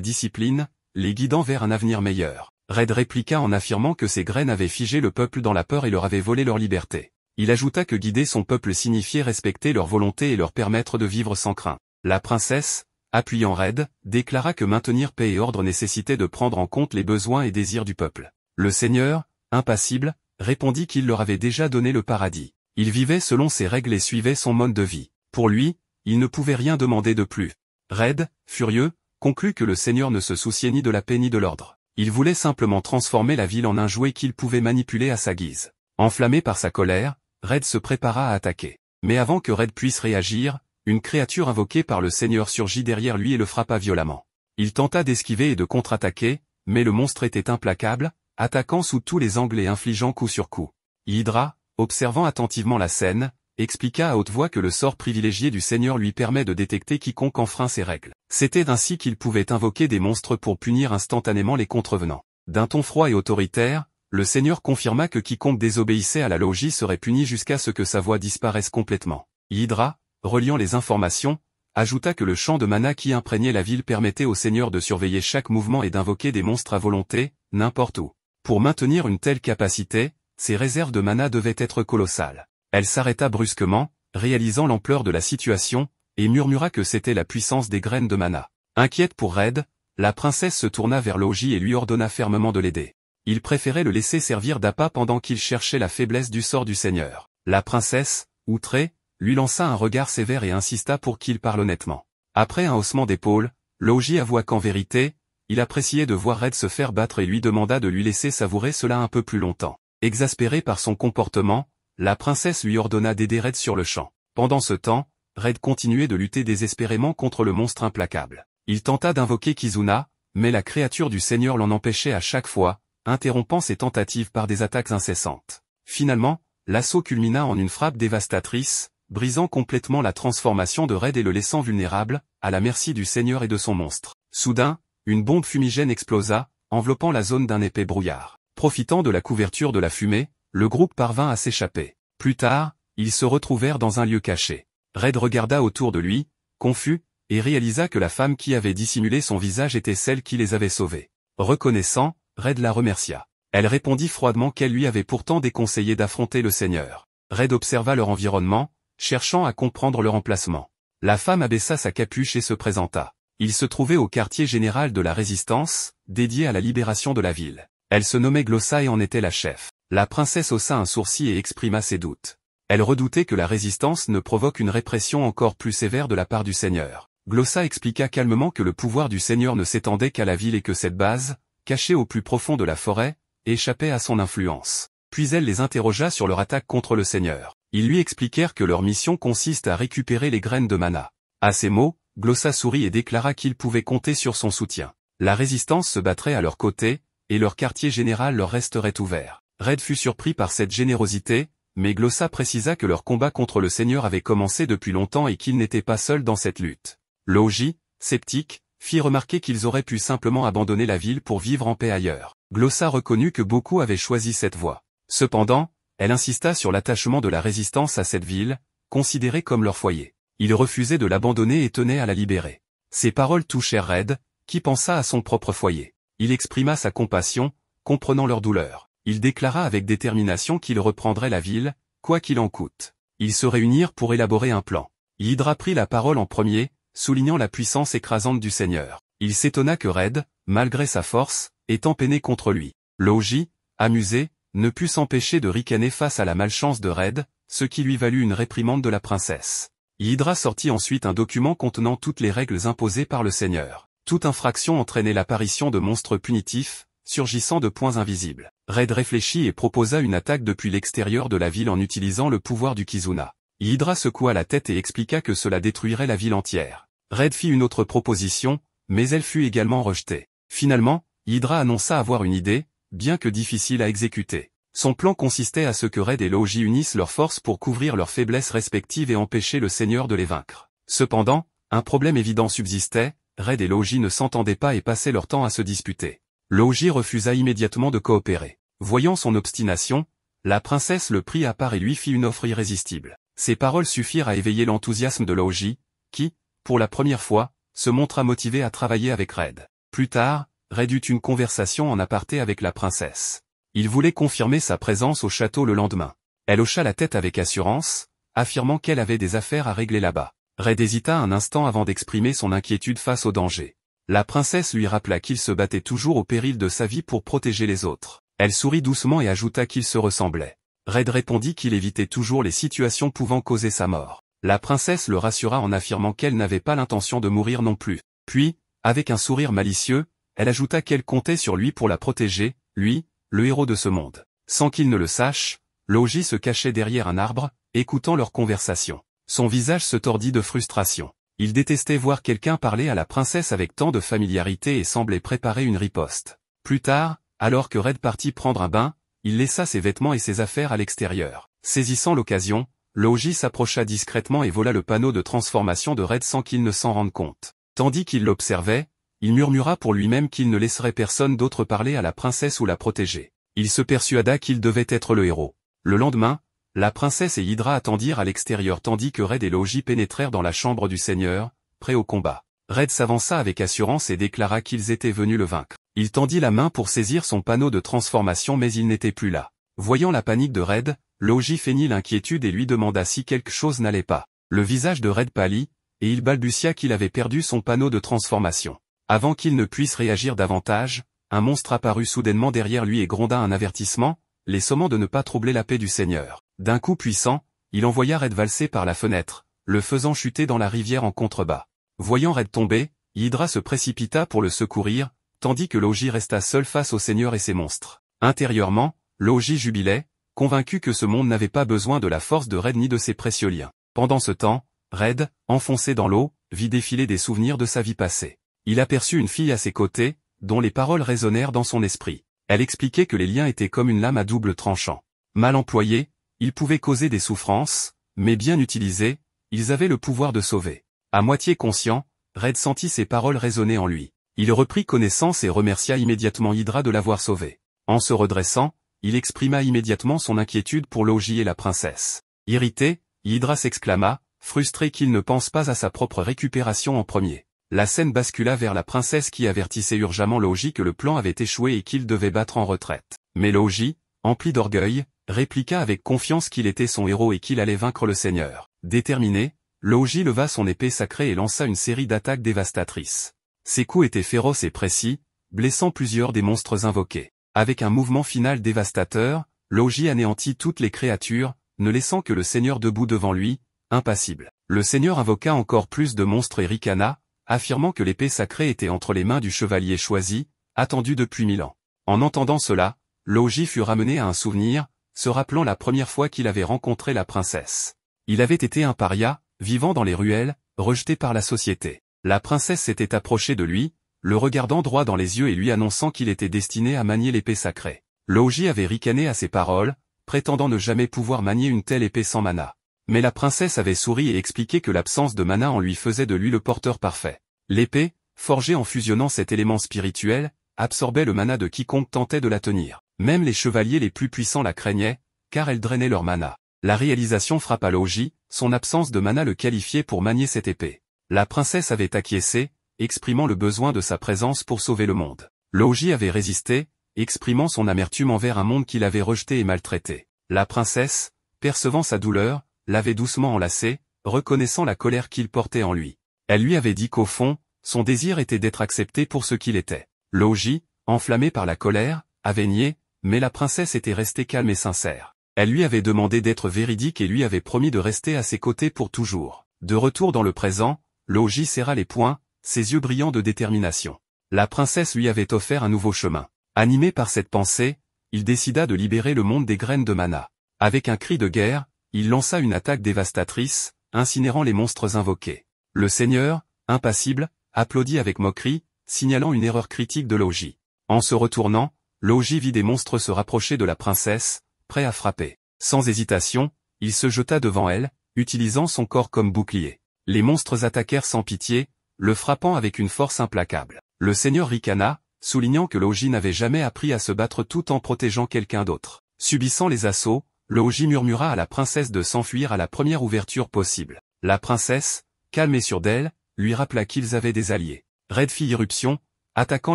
discipline, les guidant vers un avenir meilleur. Red répliqua en affirmant que ces graines avaient figé le peuple dans la peur et leur avaient volé leur liberté. Il ajouta que guider son peuple signifiait respecter leur volonté et leur permettre de vivre sans crainte. La princesse, appuyant Red, déclara que maintenir paix et ordre nécessitait de prendre en compte les besoins et désirs du peuple. Le seigneur, impassible, répondit qu'il leur avait déjà donné le paradis. Il vivait selon ses règles et suivait son mode de vie. Pour lui, il ne pouvait rien demander de plus. Red, furieux, conclut que le seigneur ne se souciait ni de la paix ni de l'ordre. Il voulait simplement transformer la ville en un jouet qu'il pouvait manipuler à sa guise. Enflammé par sa colère, Red se prépara à attaquer. Mais avant que Red puisse réagir, une créature invoquée par le seigneur surgit derrière lui et le frappa violemment. Il tenta d'esquiver et de contre-attaquer, mais le monstre était implacable, attaquant sous tous les angles et infligeant coup sur coup. Hydra, observant attentivement la scène, expliqua à haute voix que le sort privilégié du seigneur lui permet de détecter quiconque enfreint ses règles. C'était ainsi qu'il pouvait invoquer des monstres pour punir instantanément les contrevenants. D'un ton froid et autoritaire, le seigneur confirma que quiconque désobéissait à la logie serait puni jusqu'à ce que sa voix disparaisse complètement. Hydra, reliant les informations, ajouta que le champ de mana qui imprégnait la ville permettait au seigneur de surveiller chaque mouvement et d'invoquer des monstres à volonté, n'importe où. Pour maintenir une telle capacité, ses réserves de mana devaient être colossales. Elle s'arrêta brusquement, réalisant l'ampleur de la situation, et murmura que c'était la puissance des graines de mana. Inquiète pour Red, la princesse se tourna vers Logi et lui ordonna fermement de l'aider. Il préférait le laisser servir d'appât pendant qu'il cherchait la faiblesse du sort du seigneur. La princesse, outrée, lui lança un regard sévère et insista pour qu'il parle honnêtement. Après un haussement d'épaule, Logi avoua qu'en vérité, il appréciait de voir Red se faire battre et lui demanda de lui laisser savourer cela un peu plus longtemps. Exaspérée par son comportement, la princesse lui ordonna d'aider Red sur le champ. Pendant ce temps, Red continuait de lutter désespérément contre le monstre implacable. Il tenta d'invoquer Kizuna, mais la créature du seigneur l'en empêchait à chaque fois, interrompant ses tentatives par des attaques incessantes. Finalement, l'assaut culmina en une frappe dévastatrice, brisant complètement la transformation de Red et le laissant vulnérable, à la merci du seigneur et de son monstre. Soudain, une bombe fumigène explosa, enveloppant la zone d'un épais brouillard. Profitant de la couverture de la fumée, le groupe parvint à s'échapper. Plus tard, ils se retrouvèrent dans un lieu caché. Red regarda autour de lui, confus, et réalisa que la femme qui avait dissimulé son visage était celle qui les avait sauvés. Reconnaissant, Red la remercia. Elle répondit froidement qu'elle lui avait pourtant déconseillé d'affronter le seigneur. Red observa leur environnement, cherchant à comprendre leur emplacement. La femme abaissa sa capuche et se présenta. Il se trouvait au quartier général de la Résistance, dédié à la libération de la ville. Elle se nommait Glossa et en était la chef. La princesse haussa un sourcil et exprima ses doutes. Elle redoutait que la résistance ne provoque une répression encore plus sévère de la part du seigneur. Glossa expliqua calmement que le pouvoir du seigneur ne s'étendait qu'à la ville et que cette base, cachée au plus profond de la forêt, échappait à son influence. Puis elle les interrogea sur leur attaque contre le seigneur. Ils lui expliquèrent que leur mission consiste à récupérer les graines de mana. À ces mots, Glossa sourit et déclara qu'ils pouvaient compter sur son soutien. La résistance se battrait à leur côté, et leur quartier général leur resterait ouvert. Red fut surpris par cette générosité, mais Glossa précisa que leur combat contre le seigneur avait commencé depuis longtemps et qu'ils n'étaient pas seuls dans cette lutte. Logi, sceptique, fit remarquer qu'ils auraient pu simplement abandonner la ville pour vivre en paix ailleurs. Glossa reconnut que beaucoup avaient choisi cette voie. Cependant, elle insista sur l'attachement de la résistance à cette ville, considérée comme leur foyer. Ils refusaient de l'abandonner et tenaient à la libérer. Ces paroles touchèrent Red, qui pensa à son propre foyer. Il exprima sa compassion, comprenant leur douleur. Il déclara avec détermination qu'il reprendrait la ville, quoi qu'il en coûte. Ils se réunirent pour élaborer un plan. Hydra prit la parole en premier, soulignant la puissance écrasante du seigneur. Il s'étonna que Red, malgré sa force, ait empeiné contre lui. Logi, amusé, ne put s'empêcher de ricaner face à la malchance de Red, ce qui lui valut une réprimande de la princesse. Hydra sortit ensuite un document contenant toutes les règles imposées par le seigneur. Toute infraction entraînait l'apparition de monstres punitifs, surgissant de points invisibles. Red réfléchit et proposa une attaque depuis l'extérieur de la ville en utilisant le pouvoir du Kizuna. Hydra secoua la tête et expliqua que cela détruirait la ville entière. Red fit une autre proposition, mais elle fut également rejetée. Finalement, Hydra annonça avoir une idée, bien que difficile à exécuter. Son plan consistait à ce que Red et Logi unissent leurs forces pour couvrir leurs faiblesses respectives et empêcher le seigneur de les vaincre. Cependant, un problème évident subsistait, Red et Logi ne s'entendaient pas et passaient leur temps à se disputer. Logi refusa immédiatement de coopérer. Voyant son obstination, La princesse le prit à part et lui fit une offre irrésistible. Ces paroles suffirent à éveiller l'enthousiasme de Laoji, qui, pour la première fois, se montra motivé à travailler avec Red. Plus tard, Red eut une conversation en aparté avec la princesse. Il voulait confirmer sa présence au château le lendemain. Elle hocha la tête avec assurance, affirmant qu'elle avait des affaires à régler là-bas. Red hésita un instant avant d'exprimer son inquiétude face au danger. La princesse lui rappela qu'il se battait toujours au péril de sa vie pour protéger les autres. Elle sourit doucement et ajouta qu'ils se ressemblaient. Red répondit qu'il évitait toujours les situations pouvant causer sa mort. La princesse le rassura en affirmant qu'elle n'avait pas l'intention de mourir non plus. Puis, avec un sourire malicieux, elle ajouta qu'elle comptait sur lui pour la protéger, lui, le héros de ce monde. Sans qu'il ne le sache, Laoji se cachait derrière un arbre, écoutant leur conversation. Son visage se tordit de frustration. Il détestait voir quelqu'un parler à la princesse avec tant de familiarité et semblait préparer une riposte. Plus tard, alors que Red partit prendre un bain, il laissa ses vêtements et ses affaires à l'extérieur. Saisissant l'occasion, Laoji s'approcha discrètement et vola le panneau de transformation de Red sans qu'il ne s'en rende compte. Tandis qu'il l'observait, il murmura pour lui-même qu'il ne laisserait personne d'autre parler à la princesse ou la protéger. Il se persuada qu'il devait être le héros. Le lendemain, la princesse et Hydra attendirent à l'extérieur tandis que Red et Laoji pénétrèrent dans la chambre du seigneur, prêts au combat. Red s'avança avec assurance et déclara qu'ils étaient venus le vaincre. Il tendit la main pour saisir son panneau de transformation mais il n'était plus là. Voyant la panique de Red, Laoji feignit l'inquiétude et lui demanda si quelque chose n'allait pas. Le visage de Red pâlit, et il balbutia qu'il avait perdu son panneau de transformation. Avant qu'il ne puisse réagir davantage, un monstre apparut soudainement derrière lui et gronda un avertissement, les sommant de ne pas troubler la paix du seigneur. D'un coup puissant, il envoya Red valser par la fenêtre, le faisant chuter dans la rivière en contrebas. Voyant Red tomber, Hydra se précipita pour le secourir, tandis que Laoji resta seul face au seigneur et ses monstres. Intérieurement, Laoji jubilait, convaincu que ce monde n'avait pas besoin de la force de Red ni de ses précieux liens. Pendant ce temps, Red, enfoncé dans l'eau, vit défiler des souvenirs de sa vie passée. Il aperçut une fille à ses côtés, dont les paroles résonnèrent dans son esprit. Elle expliquait que les liens étaient comme une lame à double tranchant. Mal employés, ils pouvaient causer des souffrances, mais bien utilisés, ils avaient le pouvoir de sauver. À moitié conscient, Red sentit ces paroles résonner en lui. Il reprit connaissance et remercia immédiatement Hydra de l'avoir sauvé. En se redressant, il exprima immédiatement son inquiétude pour Laoji et la princesse. Irrité, Hydra s'exclama, frustré qu'il ne pense pas à sa propre récupération en premier. La scène bascula vers la princesse qui avertissait urgemment Laoji que le plan avait échoué et qu'il devait battre en retraite. Mais Laoji, empli d'orgueil, répliqua avec confiance qu'il était son héros et qu'il allait vaincre le seigneur. Déterminé, Laoji leva son épée sacrée et lança une série d'attaques dévastatrices. Ses coups étaient féroces et précis, blessant plusieurs des monstres invoqués. Avec un mouvement final dévastateur, Laoji anéantit toutes les créatures, ne laissant que le seigneur debout devant lui, impassible. Le seigneur invoqua encore plus de monstres et ricana, affirmant que l'épée sacrée était entre les mains du chevalier choisi, attendu depuis 1000 ans. En entendant cela, Laoji fut ramené à un souvenir, se rappelant la première fois qu'il avait rencontré la princesse. Il avait été un paria, vivant dans les ruelles, rejeté par la société. La princesse s'était approchée de lui, le regardant droit dans les yeux et lui annonçant qu'il était destiné à manier l'épée sacrée. Laoji avait ricané à ces paroles, prétendant ne jamais pouvoir manier une telle épée sans mana. Mais la princesse avait souri et expliqué que l'absence de mana en lui faisait de lui le porteur parfait. L'épée, forgée en fusionnant cet élément spirituel, absorbait le mana de quiconque tentait de la tenir. Même les chevaliers les plus puissants la craignaient, car elle drainait leur mana. La réalisation frappa Laoji, son absence de mana le qualifiait pour manier cette épée. La princesse avait acquiescé, exprimant le besoin de sa présence pour sauver le monde. Laoji avait résisté, exprimant son amertume envers un monde qu'il avait rejeté et maltraité. La princesse, percevant sa douleur, l'avait doucement enlacé, reconnaissant la colère qu'il portait en lui. Elle lui avait dit qu'au fond, son désir était d'être accepté pour ce qu'il était. Laoji, enflammé par la colère, avait nié, mais la princesse était restée calme et sincère. Elle lui avait demandé d'être véridique et lui avait promis de rester à ses côtés pour toujours. De retour dans le présent, Laoji serra les poings, ses yeux brillants de détermination. La princesse lui avait offert un nouveau chemin. Animé par cette pensée, il décida de libérer le monde des graines de mana. Avec un cri de guerre, il lança une attaque dévastatrice, incinérant les monstres invoqués. Le seigneur, impassible, applaudit avec moquerie, signalant une erreur critique de Laoji. En se retournant, Laoji vit des monstres se rapprocher de la princesse, prêts à frapper. Sans hésitation, il se jeta devant elle, utilisant son corps comme bouclier. Les monstres attaquèrent sans pitié, le frappant avec une force implacable. Le seigneur ricana, soulignant que Laoji n'avait jamais appris à se battre tout en protégeant quelqu'un d'autre. Subissant les assauts, Louji murmura à la princesse de s'enfuir à la première ouverture possible. La princesse, calme et sûre d'elle, lui rappela qu'ils avaient des alliés. Red fit irruption, attaquant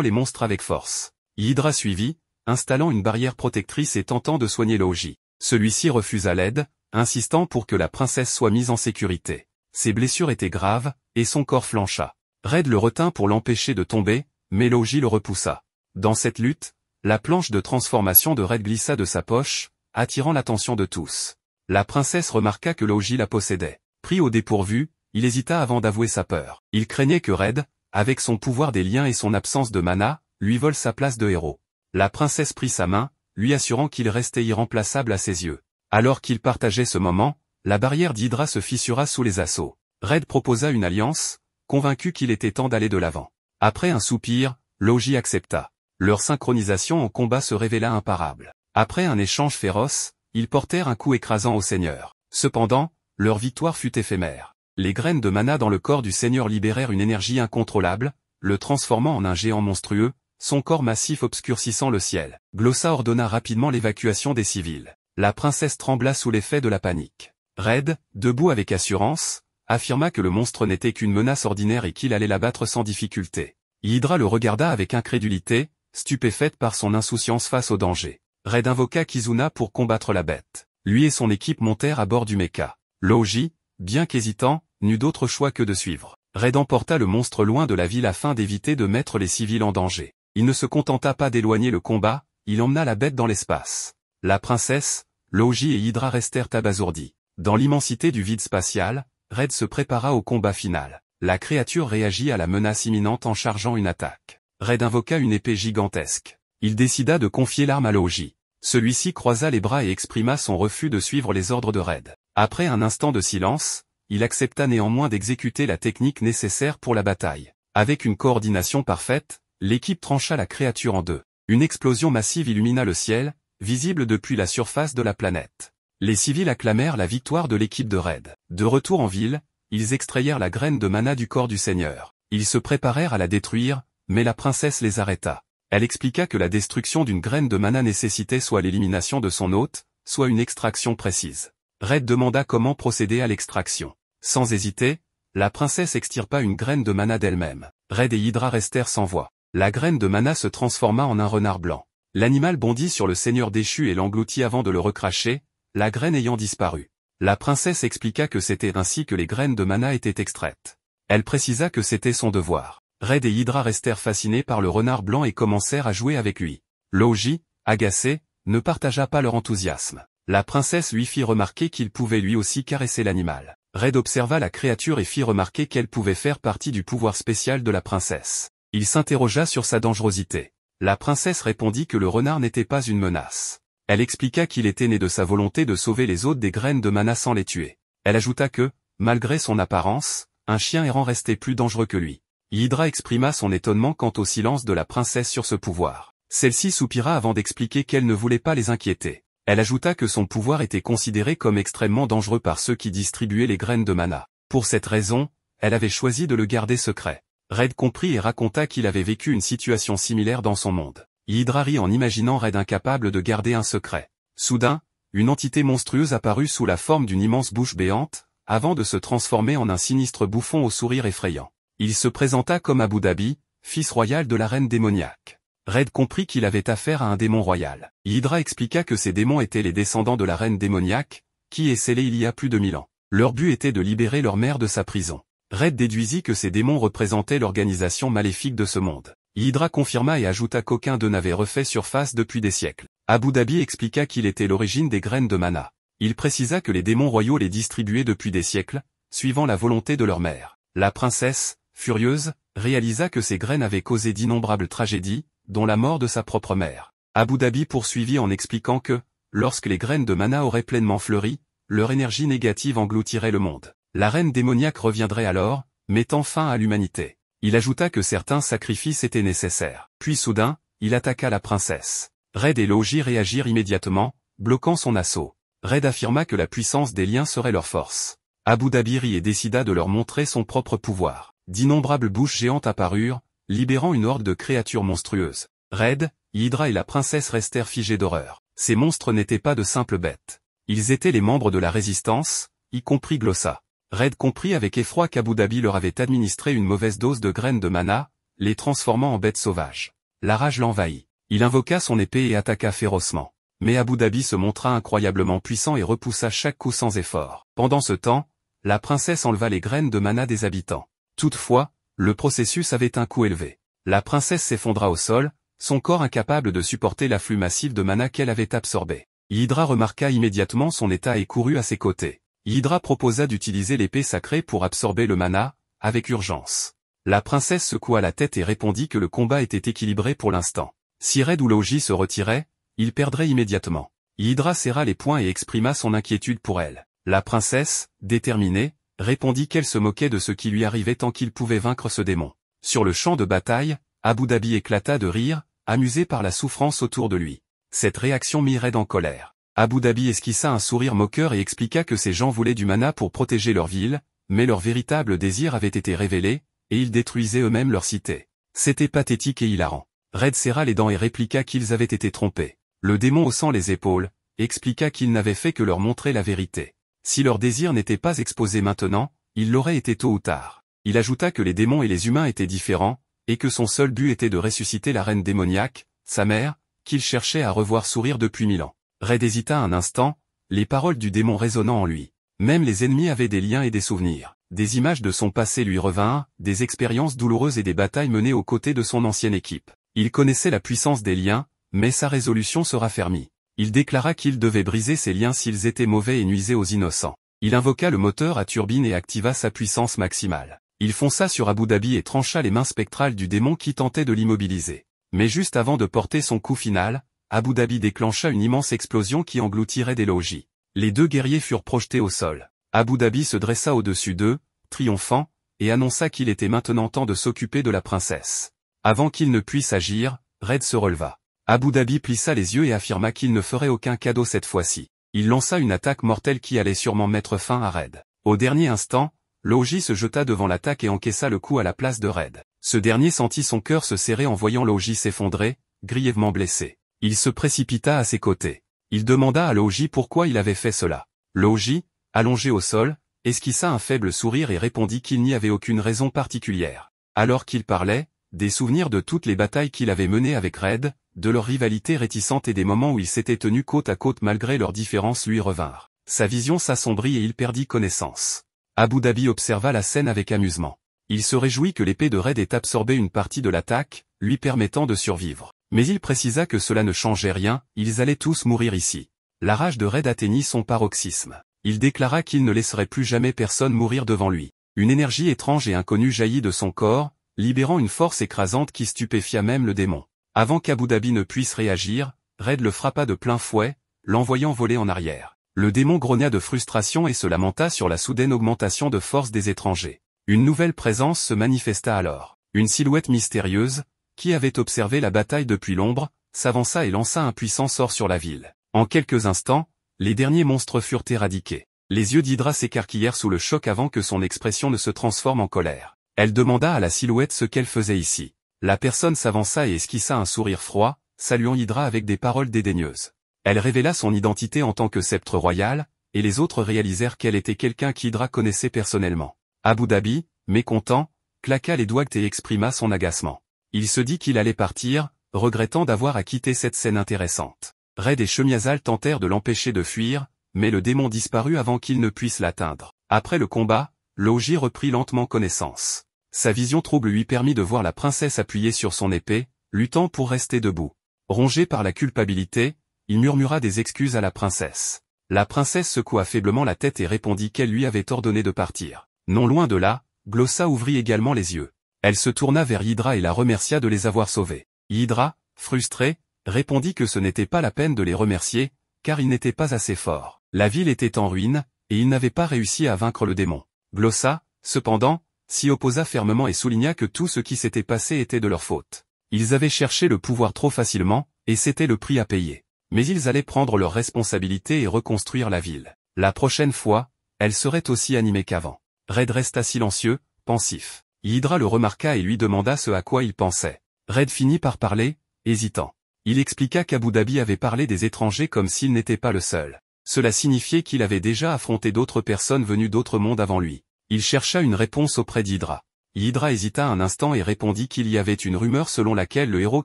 les monstres avec force. Hydra suivit, installant une barrière protectrice et tentant de soigner Louji. Celui-ci refusa l'aide, insistant pour que la princesse soit mise en sécurité. Ses blessures étaient graves, et son corps flancha. Red le retint pour l'empêcher de tomber, mais Louji le repoussa. Dans cette lutte, la planche de transformation de Red glissa de sa poche, attirant l'attention de tous. La princesse remarqua que Louji la possédait. Pris au dépourvu, il hésita avant d'avouer sa peur. Il craignait que Red, avec son pouvoir des liens et son absence de mana, lui vole sa place de héros. La princesse prit sa main, lui assurant qu'il restait irremplaçable à ses yeux. Alors qu'il partageait ce moment, la barrière d'Hydra se fissura sous les assauts. Red proposa une alliance, convaincu qu'il était temps d'aller de l'avant. Après un soupir, Louji accepta. Leur synchronisation en combat se révéla imparable. Après un échange féroce, ils portèrent un coup écrasant au seigneur. Cependant, leur victoire fut éphémère. Les graines de mana dans le corps du seigneur libérèrent une énergie incontrôlable, le transformant en un géant monstrueux, son corps massif obscurcissant le ciel. Glossa ordonna rapidement l'évacuation des civils. La princesse trembla sous l'effet de la panique. Red, debout avec assurance, affirma que le monstre n'était qu'une menace ordinaire et qu'il allait l'abattre sans difficulté. Hydra le regarda avec incrédulité, stupéfaite par son insouciance face au danger. Red invoqua Kizuna pour combattre la bête. Lui et son équipe montèrent à bord du mecha. Louji, bien qu'hésitant, n'eut d'autre choix que de suivre. Red emporta le monstre loin de la ville afin d'éviter de mettre les civils en danger. Il ne se contenta pas d'éloigner le combat, il emmena la bête dans l'espace. La princesse, Louji et Hydra restèrent abasourdis. Dans l'immensité du vide spatial, Red se prépara au combat final. La créature réagit à la menace imminente en chargeant une attaque. Red invoqua une épée gigantesque. Il décida de confier l'arme à Louji. Celui-ci croisa les bras et exprima son refus de suivre les ordres de Red. Après un instant de silence, il accepta néanmoins d'exécuter la technique nécessaire pour la bataille. Avec une coordination parfaite, l'équipe trancha la créature en deux. Une explosion massive illumina le ciel, visible depuis la surface de la planète. Les civils acclamèrent la victoire de l'équipe de Red. De retour en ville, ils extrayèrent la graine de mana du corps du seigneur. Ils se préparèrent à la détruire, mais la princesse les arrêta. Elle expliqua que la destruction d'une graine de mana nécessitait soit l'élimination de son hôte, soit une extraction précise. Red demanda comment procéder à l'extraction. Sans hésiter, la princesse extirpa une graine de mana d'elle-même. Red et Hydra restèrent sans voix. La graine de mana se transforma en un renard blanc. L'animal bondit sur le seigneur déchu et l'engloutit avant de le recracher, la graine ayant disparu. La princesse expliqua que c'était ainsi que les graines de mana étaient extraites. Elle précisa que c'était son devoir. Red et Hydra restèrent fascinés par le renard blanc et commencèrent à jouer avec lui. Louji, agacé, ne partagea pas leur enthousiasme. La princesse lui fit remarquer qu'il pouvait lui aussi caresser l'animal. Red observa la créature et fit remarquer qu'elle pouvait faire partie du pouvoir spécial de la princesse. Il s'interrogea sur sa dangerosité. La princesse répondit que le renard n'était pas une menace. Elle expliqua qu'il était né de sa volonté de sauver les hôtes des graines de mana sans les tuer. Elle ajouta que, malgré son apparence, un chien errant restait plus dangereux que lui. Hydra exprima son étonnement quant au silence de la princesse sur ce pouvoir. Celle-ci soupira avant d'expliquer qu'elle ne voulait pas les inquiéter. Elle ajouta que son pouvoir était considéré comme extrêmement dangereux par ceux qui distribuaient les graines de mana. Pour cette raison, elle avait choisi de le garder secret. Red comprit et raconta qu'il avait vécu une situation similaire dans son monde. Hydra rit en imaginant Red incapable de garder un secret. Soudain, une entité monstrueuse apparut sous la forme d'une immense bouche béante, avant de se transformer en un sinistre bouffon au sourire effrayant. Il se présenta comme Abu Dhabi, fils royal de la reine démoniaque. Red comprit qu'il avait affaire à un démon royal. Hydra expliqua que ces démons étaient les descendants de la reine démoniaque, qui est scellée il y a plus de 1000 ans. Leur but était de libérer leur mère de sa prison. Red déduisit que ces démons représentaient l'organisation maléfique de ce monde. Hydra confirma et ajouta qu'aucun d'eux n'avait refait surface depuis des siècles. Abu Dhabi expliqua qu'il était l'origine des graines de mana. Il précisa que les démons royaux les distribuaient depuis des siècles, suivant la volonté de leur mère. La princesse, furieuse, réalisa que ces graines avaient causé d'innombrables tragédies, dont la mort de sa propre mère. Abu Dhabi poursuivit en expliquant que, lorsque les graines de mana auraient pleinement fleuri, leur énergie négative engloutirait le monde. La reine démoniaque reviendrait alors, mettant fin à l'humanité. Il ajouta que certains sacrifices étaient nécessaires. Puis soudain, il attaqua la princesse. Red et Louji réagirent immédiatement, bloquant son assaut. Red affirma que la puissance des liens serait leur force. Abu Dhabi rit et décida de leur montrer son propre pouvoir. D'innombrables bouches géantes apparurent, libérant une horde de créatures monstrueuses. Red, Hydra et la princesse restèrent figés d'horreur. Ces monstres n'étaient pas de simples bêtes. Ils étaient les membres de la résistance, y compris Glossa. Red comprit avec effroi qu'Abu Dhabi leur avait administré une mauvaise dose de graines de mana, les transformant en bêtes sauvages. La rage l'envahit. Il invoqua son épée et attaqua férocement. Mais Abu Dhabi se montra incroyablement puissant et repoussa chaque coup sans effort. Pendant ce temps, la princesse enleva les graines de mana des habitants. Toutefois, le processus avait un coût élevé. La princesse s'effondra au sol, son corps incapable de supporter l'afflux massif de mana qu'elle avait absorbé. Hydra remarqua immédiatement son état et courut à ses côtés. Hydra proposa d'utiliser l'épée sacrée pour absorber le mana, avec urgence. La princesse secoua la tête et répondit que le combat était équilibré pour l'instant. Si Red ou Logi se retirait, il perdrait immédiatement. Hydra serra les poings et exprima son inquiétude pour elle. La princesse, déterminée, répondit qu'elle se moquait de ce qui lui arrivait tant qu'il pouvait vaincre ce démon. Sur le champ de bataille, Abu Dhabi éclata de rire, amusé par la souffrance autour de lui. Cette réaction mit Red en colère. Abu Dhabi esquissa un sourire moqueur et expliqua que ces gens voulaient du mana pour protéger leur ville, mais leur véritable désir avait été révélé, et ils détruisaient eux-mêmes leur cité. C'était pathétique et hilarant. Red serra les dents et répliqua qu'ils avaient été trompés. Le démon haussant les épaules, expliqua qu'il n'avait fait que leur montrer la vérité. Si leur désir n'était pas exposé maintenant, il l'aurait été tôt ou tard. Il ajouta que les démons et les humains étaient différents, et que son seul but était de ressusciter la reine démoniaque, sa mère, qu'il cherchait à revoir sourire depuis 1000 ans. Red hésita un instant, les paroles du démon résonnant en lui. Même les ennemis avaient des liens et des souvenirs. Des images de son passé lui revinrent, des expériences douloureuses et des batailles menées aux côtés de son ancienne équipe. Il connaissait la puissance des liens, mais sa résolution se raffermit. Il déclara qu'il devait briser ces liens s'ils étaient mauvais et nuisaient aux innocents. Il invoqua le moteur à turbine et activa sa puissance maximale. Il fonça sur Abu Dhabi et trancha les mains spectrales du démon qui tentait de l'immobiliser. Mais juste avant de porter son coup final, Abu Dhabi déclencha une immense explosion qui engloutirait des logis. Les deux guerriers furent projetés au sol. Abu Dhabi se dressa au-dessus d'eux, triomphant, et annonça qu'il était maintenant temps de s'occuper de la princesse. Avant qu'il ne puisse agir, Red se releva. Abu Dhabi plissa les yeux et affirma qu'il ne ferait aucun cadeau cette fois-ci. Il lança une attaque mortelle qui allait sûrement mettre fin à Red. Au dernier instant, Logi se jeta devant l'attaque et encaissa le coup à la place de Red. Ce dernier sentit son cœur se serrer en voyant Logi s'effondrer, grièvement blessé. Il se précipita à ses côtés. Il demanda à Logi pourquoi il avait fait cela. Logi, allongé au sol, esquissa un faible sourire et répondit qu'il n'y avait aucune raison particulière. Alors qu'il parlait, des souvenirs de toutes les batailles qu'il avait menées avec Red, de leur rivalité réticente et des moments où ils s'étaient tenus côte à côte malgré leurs différences lui revinrent. Sa vision s'assombrit et il perdit connaissance. Abu Dhabi observa la scène avec amusement. Il se réjouit que l'épée de Red ait absorbé une partie de l'attaque, lui permettant de survivre. Mais il précisa que cela ne changeait rien, ils allaient tous mourir ici. La rage de Red atteignit son paroxysme. Il déclara qu'il ne laisserait plus jamais personne mourir devant lui. Une énergie étrange et inconnue jaillit de son corps, libérant une force écrasante qui stupéfia même le démon. Avant qu'Abu Dhabi ne puisse réagir, Red le frappa de plein fouet, l'envoyant voler en arrière. Le démon grogna de frustration et se lamenta sur la soudaine augmentation de force des étrangers. Une nouvelle présence se manifesta alors. Une silhouette mystérieuse, qui avait observé la bataille depuis l'ombre, s'avança et lança un puissant sort sur la ville. En quelques instants, les derniers monstres furent éradiqués. Les yeux d'Hydra s'écarquillèrent sous le choc avant que son expression ne se transforme en colère. Elle demanda à la silhouette ce qu'elle faisait ici. La personne s'avança et esquissa un sourire froid, saluant Hydra avec des paroles dédaigneuses. Elle révéla son identité en tant que sceptre royal, et les autres réalisèrent qu'elle était quelqu'un qu'Hydra connaissait personnellement. Abu Dhabi, mécontent, claqua les doigts et exprima son agacement. Il se dit qu'il allait partir, regrettant d'avoir à quitter cette scène intéressante. Red et Chemiazal tentèrent de l'empêcher de fuir, mais le démon disparut avant qu'il ne puisse l'atteindre. Après le combat, Logi reprit lentement connaissance. Sa vision trouble lui permit de voir la princesse appuyée sur son épée, luttant pour rester debout. Rongé par la culpabilité, il murmura des excuses à la princesse. La princesse secoua faiblement la tête et répondit qu'elle lui avait ordonné de partir. Non loin de là, Glossa ouvrit également les yeux. Elle se tourna vers Hydra et la remercia de les avoir sauvés. Hydra, frustré, répondit que ce n'était pas la peine de les remercier, car ils n'étaient pas assez forts. La ville était en ruine, et ils n'avaient pas réussi à vaincre le démon. Glossa, cependant, s'y opposa fermement et souligna que tout ce qui s'était passé était de leur faute. Ils avaient cherché le pouvoir trop facilement, et c'était le prix à payer. Mais ils allaient prendre leurs responsabilités et reconstruire la ville. La prochaine fois, elle serait aussi animée qu'avant. Red resta silencieux, pensif. Hydra le remarqua et lui demanda ce à quoi il pensait. Red finit par parler, hésitant. Il expliqua qu'Abu Dhabi avait parlé des étrangers comme s'il n'était pas le seul. Cela signifiait qu'il avait déjà affronté d'autres personnes venues d'autres mondes avant lui. Il chercha une réponse auprès d'Hydra. Hydra hésita un instant et répondit qu'il y avait une rumeur selon laquelle le héros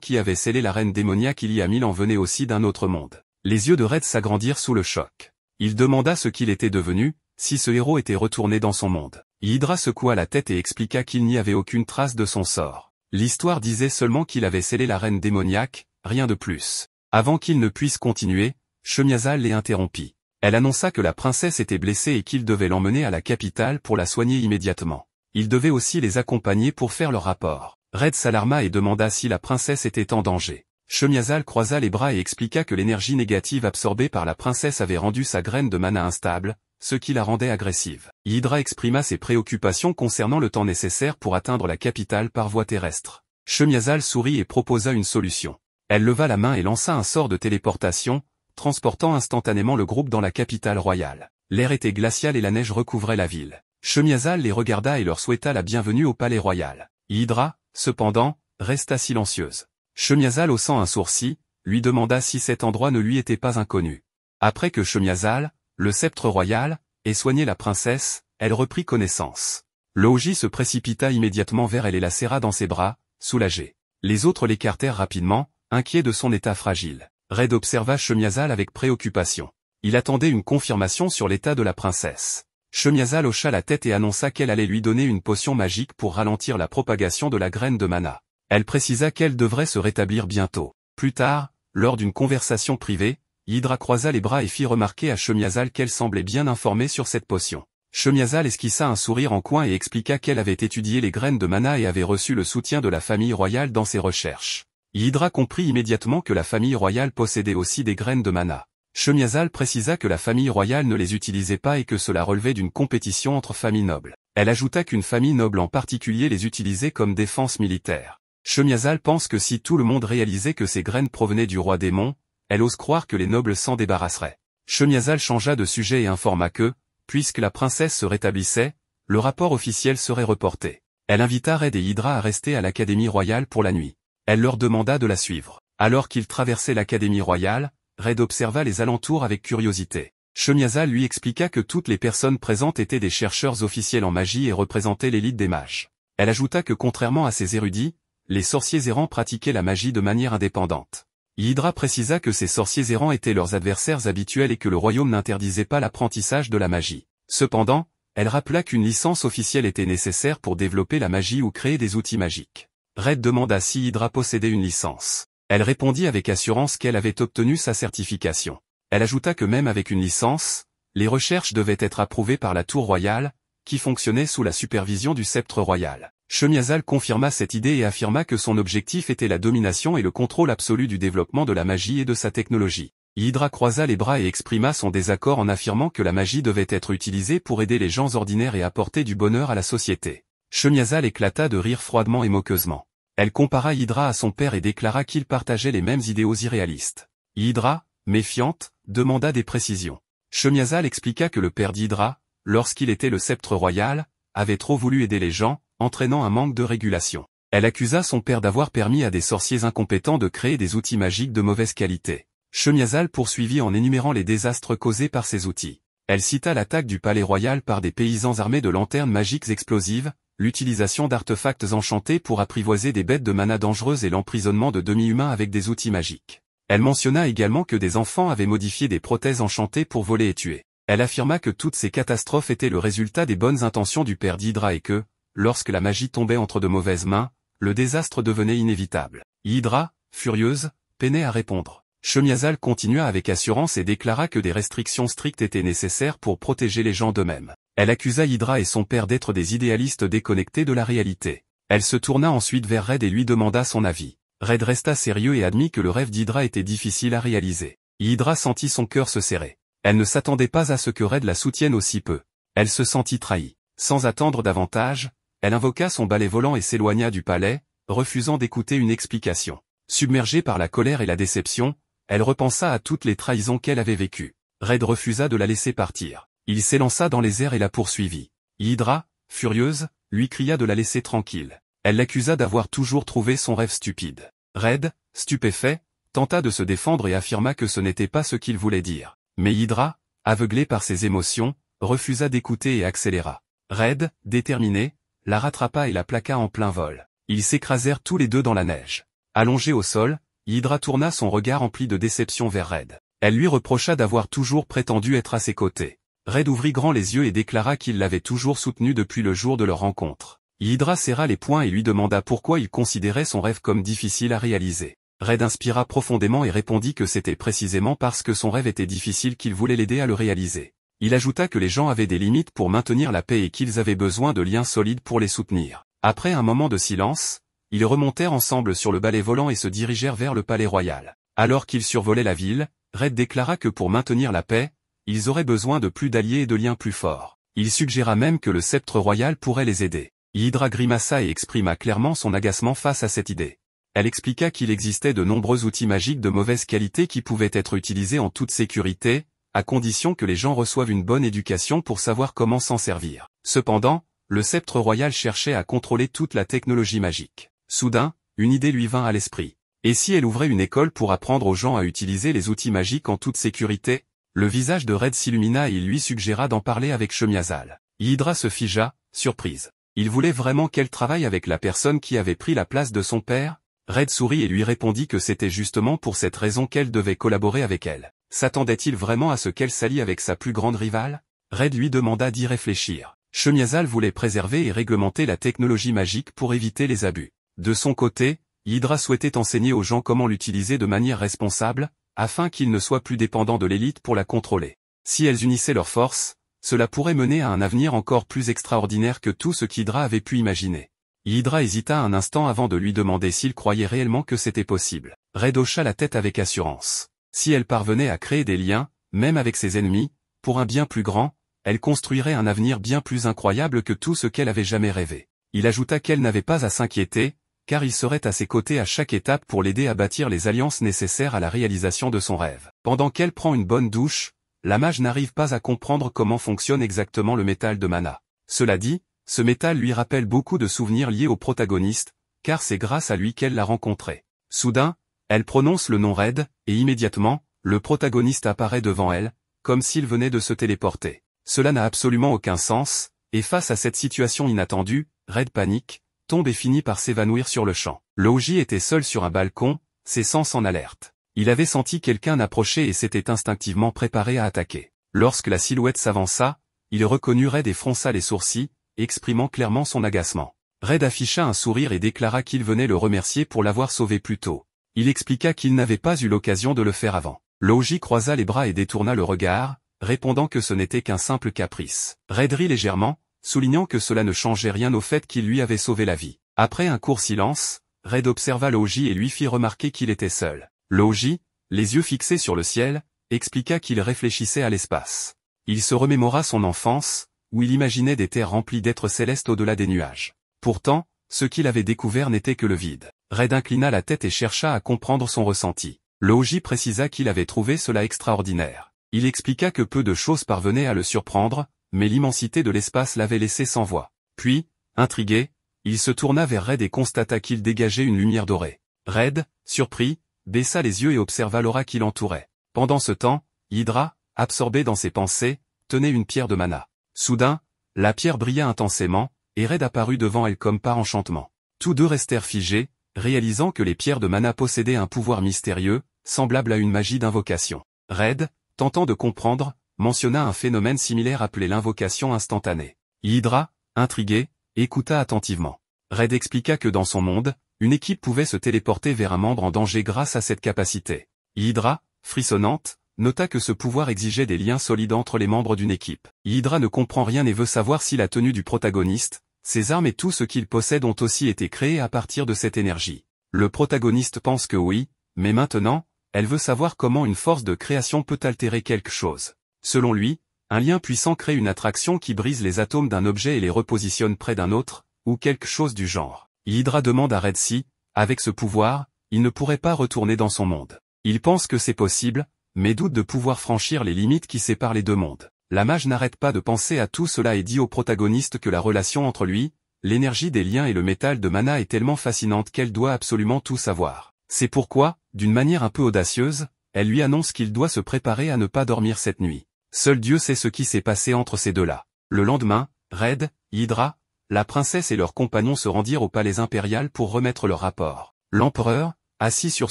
qui avait scellé la reine démoniaque il y a 1000 ans venait aussi d'un autre monde. Les yeux de Red s'agrandirent sous le choc. Il demanda ce qu'il était devenu, si ce héros était retourné dans son monde. Hydra secoua la tête et expliqua qu'il n'y avait aucune trace de son sort. L'histoire disait seulement qu'il avait scellé la reine démoniaque, rien de plus. Avant qu'il ne puisse continuer, Shemiazal les interrompit. Elle annonça que la princesse était blessée et qu'il devait l'emmener à la capitale pour la soigner immédiatement. Il devait aussi les accompagner pour faire leur rapport. Red s'alarma et demanda si la princesse était en danger. Shemiazal croisa les bras et expliqua que l'énergie négative absorbée par la princesse avait rendu sa graine de mana instable, ce qui la rendait agressive. Hydra exprima ses préoccupations concernant le temps nécessaire pour atteindre la capitale par voie terrestre. Shemiazal sourit et proposa une solution. Elle leva la main et lança un sort de téléportation, transportant instantanément le groupe dans la capitale royale. L'air était glacial et la neige recouvrait la ville. Shemiazal les regarda et leur souhaita la bienvenue au palais royal. Hydra, cependant, resta silencieuse. Shemiazal haussant un sourcil, lui demanda si cet endroit ne lui était pas inconnu. Après que Shemiazal, le sceptre royal, ait soigné la princesse, elle reprit connaissance. Loji se précipita immédiatement vers elle et la serra dans ses bras, soulagée. Les autres l'écartèrent rapidement, inquiets de son état fragile. Red observa Shemiazal avec préoccupation. Il attendait une confirmation sur l'état de la princesse. Shemiazal hocha la tête et annonça qu'elle allait lui donner une potion magique pour ralentir la propagation de la graine de mana. Elle précisa qu'elle devrait se rétablir bientôt. Plus tard, lors d'une conversation privée, Hydra croisa les bras et fit remarquer à Shemiazal qu'elle semblait bien informée sur cette potion. Shemiazal esquissa un sourire en coin et expliqua qu'elle avait étudié les graines de mana et avait reçu le soutien de la famille royale dans ses recherches. Hydra comprit immédiatement que la famille royale possédait aussi des graines de mana. Shemiazal précisa que la famille royale ne les utilisait pas et que cela relevait d'une compétition entre familles nobles. Elle ajouta qu'une famille noble en particulier les utilisait comme défense militaire. Shemiazal pense que si tout le monde réalisait que ces graines provenaient du roi démon, elle ose croire que les nobles s'en débarrasseraient. Shemiazal changea de sujet et informa que, puisque la princesse se rétablissait, le rapport officiel serait reporté. Elle invita Red et Hydra à rester à l'Académie royale pour la nuit. Elle leur demanda de la suivre. Alors qu'ils traversaient l'Académie royale, Red observa les alentours avec curiosité. Shemiazal lui expliqua que toutes les personnes présentes étaient des chercheurs officiels en magie et représentaient l'élite des mages. Elle ajouta que contrairement à ces érudits, les sorciers errants pratiquaient la magie de manière indépendante. Hydra précisa que ces sorciers errants étaient leurs adversaires habituels et que le royaume n'interdisait pas l'apprentissage de la magie. Cependant, elle rappela qu'une licence officielle était nécessaire pour développer la magie ou créer des outils magiques. Red demanda si Hydra possédait une licence. Elle répondit avec assurance qu'elle avait obtenu sa certification. Elle ajouta que même avec une licence, les recherches devaient être approuvées par la tour royale, qui fonctionnait sous la supervision du sceptre royal. Shemiazal confirma cette idée et affirma que son objectif était la domination et le contrôle absolu du développement de la magie et de sa technologie. Hydra croisa les bras et exprima son désaccord en affirmant que la magie devait être utilisée pour aider les gens ordinaires et apporter du bonheur à la société. Shemiazal éclata de rire froidement et moqueusement. Elle compara Hydra à son père et déclara qu'ils partageaient les mêmes idéaux irréalistes. Hydra, méfiante, demanda des précisions. Shemiazal expliqua que le père d'Hydra, lorsqu'il était le sceptre royal, avait trop voulu aider les gens, entraînant un manque de régulation. Elle accusa son père d'avoir permis à des sorciers incompétents de créer des outils magiques de mauvaise qualité. Shemiazal poursuivit en énumérant les désastres causés par ces outils. Elle cita l'attaque du palais royal par des paysans armés de lanternes magiques explosives, l'utilisation d'artefacts enchantés pour apprivoiser des bêtes de mana dangereuses et l'emprisonnement de demi-humains avec des outils magiques. Elle mentionna également que des enfants avaient modifié des prothèses enchantées pour voler et tuer. Elle affirma que toutes ces catastrophes étaient le résultat des bonnes intentions du père d'Hydra et que, lorsque la magie tombait entre de mauvaises mains, le désastre devenait inévitable. Hydra, furieuse, peinait à répondre. Shemiazal continua avec assurance et déclara que des restrictions strictes étaient nécessaires pour protéger les gens d'eux-mêmes. Elle accusa Hydra et son père d'être des idéalistes déconnectés de la réalité. Elle se tourna ensuite vers Red et lui demanda son avis. Red resta sérieux et admit que le rêve d'Hydra était difficile à réaliser. Hydra sentit son cœur se serrer. Elle ne s'attendait pas à ce que Red la soutienne aussi peu. Elle se sentit trahie. Sans attendre davantage, elle invoqua son balai volant et s'éloigna du palais, refusant d'écouter une explication. Submergée par la colère et la déception, elle repensa à toutes les trahisons qu'elle avait vécues. Red refusa de la laisser partir. Il s'élança dans les airs et la poursuivit. Hydra, furieuse, lui cria de la laisser tranquille. Elle l'accusa d'avoir toujours trouvé son rêve stupide. Red, stupéfait, tenta de se défendre et affirma que ce n'était pas ce qu'il voulait dire. Mais Hydra, aveuglé par ses émotions, refusa d'écouter et accéléra. Red, déterminé, la rattrapa et la plaqua en plein vol. Ils s'écrasèrent tous les deux dans la neige. Allongé au sol, Hydra tourna son regard empli de déception vers Red. Elle lui reprocha d'avoir toujours prétendu être à ses côtés. Red ouvrit grand les yeux et déclara qu'il l'avait toujours soutenu depuis le jour de leur rencontre. Hydra serra les poings et lui demanda pourquoi il considérait son rêve comme difficile à réaliser. Red inspira profondément et répondit que c'était précisément parce que son rêve était difficile qu'il voulait l'aider à le réaliser. Il ajouta que les gens avaient des limites pour maintenir la paix et qu'ils avaient besoin de liens solides pour les soutenir. Après un moment de silence, ils remontèrent ensemble sur le balai volant et se dirigèrent vers le palais royal. Alors qu'ils survolaient la ville, Red déclara que pour maintenir la paix, ils auraient besoin de plus d'alliés et de liens plus forts. Il suggéra même que le sceptre royal pourrait les aider. Hydra grimaça et exprima clairement son agacement face à cette idée. Elle expliqua qu'il existait de nombreux outils magiques de mauvaise qualité qui pouvaient être utilisés en toute sécurité, à condition que les gens reçoivent une bonne éducation pour savoir comment s'en servir. Cependant, le sceptre royal cherchait à contrôler toute la technologie magique. Soudain, une idée lui vint à l'esprit. Et si elle ouvrait une école pour apprendre aux gens à utiliser les outils magiques en toute sécurité? Le visage de Red s'illumina et il lui suggéra d'en parler avec Shemiazal. Hydra se figea, surprise. Il voulait vraiment qu'elle travaille avec la personne qui avait pris la place de son père? Red sourit et lui répondit que c'était justement pour cette raison qu'elle devait collaborer avec elle. S'attendait-il vraiment à ce qu'elle s'allie avec sa plus grande rivale? Red lui demanda d'y réfléchir. Shemiazal voulait préserver et réglementer la technologie magique pour éviter les abus. De son côté, Hydra souhaitait enseigner aux gens comment l'utiliser de manière responsable, afin qu'ils ne soient plus dépendants de l'élite pour la contrôler. Si elles unissaient leurs forces, cela pourrait mener à un avenir encore plus extraordinaire que tout ce qu'Hydra avait pu imaginer. Hydra hésita un instant avant de lui demander s'il croyait réellement que c'était possible. Red hocha la tête avec assurance. Si elle parvenait à créer des liens, même avec ses ennemis, pour un bien plus grand, elle construirait un avenir bien plus incroyable que tout ce qu'elle avait jamais rêvé. Il ajouta qu'elle n'avait pas à s'inquiéter, car il serait à ses côtés à chaque étape pour l'aider à bâtir les alliances nécessaires à la réalisation de son rêve. Pendant qu'elle prend une bonne douche, la mage n'arrive pas à comprendre comment fonctionne exactement le métal de mana. Cela dit, ce métal lui rappelle beaucoup de souvenirs liés au protagoniste, car c'est grâce à lui qu'elle l'a rencontré. Soudain, elle prononce le nom Red, et immédiatement, le protagoniste apparaît devant elle, comme s'il venait de se téléporter. Cela n'a absolument aucun sens, et face à cette situation inattendue, Red panique, tombe et finit par s'évanouir sur le champ. Logi était seul sur un balcon, ses sens en alerte. Il avait senti quelqu'un approcher et s'était instinctivement préparé à attaquer. Lorsque la silhouette s'avança, il reconnut Red et fronça les sourcils, exprimant clairement son agacement. Red afficha un sourire et déclara qu'il venait le remercier pour l'avoir sauvé plus tôt. Il expliqua qu'il n'avait pas eu l'occasion de le faire avant. Logi croisa les bras et détourna le regard, répondant que ce n'était qu'un simple caprice. Red rit légèrement, soulignant que cela ne changeait rien au fait qu'il lui avait sauvé la vie. Après un court silence, Red observa Logi et lui fit remarquer qu'il était seul. Logi, les yeux fixés sur le ciel, expliqua qu'il réfléchissait à l'espace. Il se remémora son enfance, où il imaginait des terres remplies d'êtres célestes au-delà des nuages. Pourtant, ce qu'il avait découvert n'était que le vide. Red inclina la tête et chercha à comprendre son ressenti. Logi précisa qu'il avait trouvé cela extraordinaire. Il expliqua que peu de choses parvenaient à le surprendre, mais l'immensité de l'espace l'avait laissé sans voix. Puis, intrigué, il se tourna vers Red et constata qu'il dégageait une lumière dorée. Red, surpris, baissa les yeux et observa l'aura qui l'entourait. Pendant ce temps, Hydra, absorbée dans ses pensées, tenait une pierre de mana. Soudain, la pierre brilla intensément, et Red apparut devant elle comme par enchantement. Tous deux restèrent figés, réalisant que les pierres de mana possédaient un pouvoir mystérieux, semblable à une magie d'invocation. Red, tentant de comprendre, mentionna un phénomène similaire appelé l'invocation instantanée. Hydra, intrigué, écouta attentivement. Red expliqua que dans son monde, une équipe pouvait se téléporter vers un membre en danger grâce à cette capacité. Hydra, frissonnante, nota que ce pouvoir exigeait des liens solides entre les membres d'une équipe. Hydra ne comprend rien et veut savoir si la tenue du protagoniste, ses armes et tout ce qu'il possède ont aussi été créés à partir de cette énergie. Le protagoniste pense que oui, mais maintenant, elle veut savoir comment une force de création peut altérer quelque chose. Selon lui, un lien puissant crée une attraction qui brise les atomes d'un objet et les repositionne près d'un autre, ou quelque chose du genre. Hydra demande à Red si, avec ce pouvoir, il ne pourrait pas retourner dans son monde. Il pense que c'est possible, mais doute de pouvoir franchir les limites qui séparent les deux mondes. La mage n'arrête pas de penser à tout cela et dit au protagoniste que la relation entre lui, l'énergie des liens et le métal de mana est tellement fascinante qu'elle doit absolument tout savoir. C'est pourquoi, d'une manière un peu audacieuse, elle lui annonce qu'il doit se préparer à ne pas dormir cette nuit. Seul Dieu sait ce qui s'est passé entre ces deux-là. Le lendemain, Red, Hydra, la princesse et leurs compagnons se rendirent au palais impérial pour remettre leur rapport. L'empereur, assis sur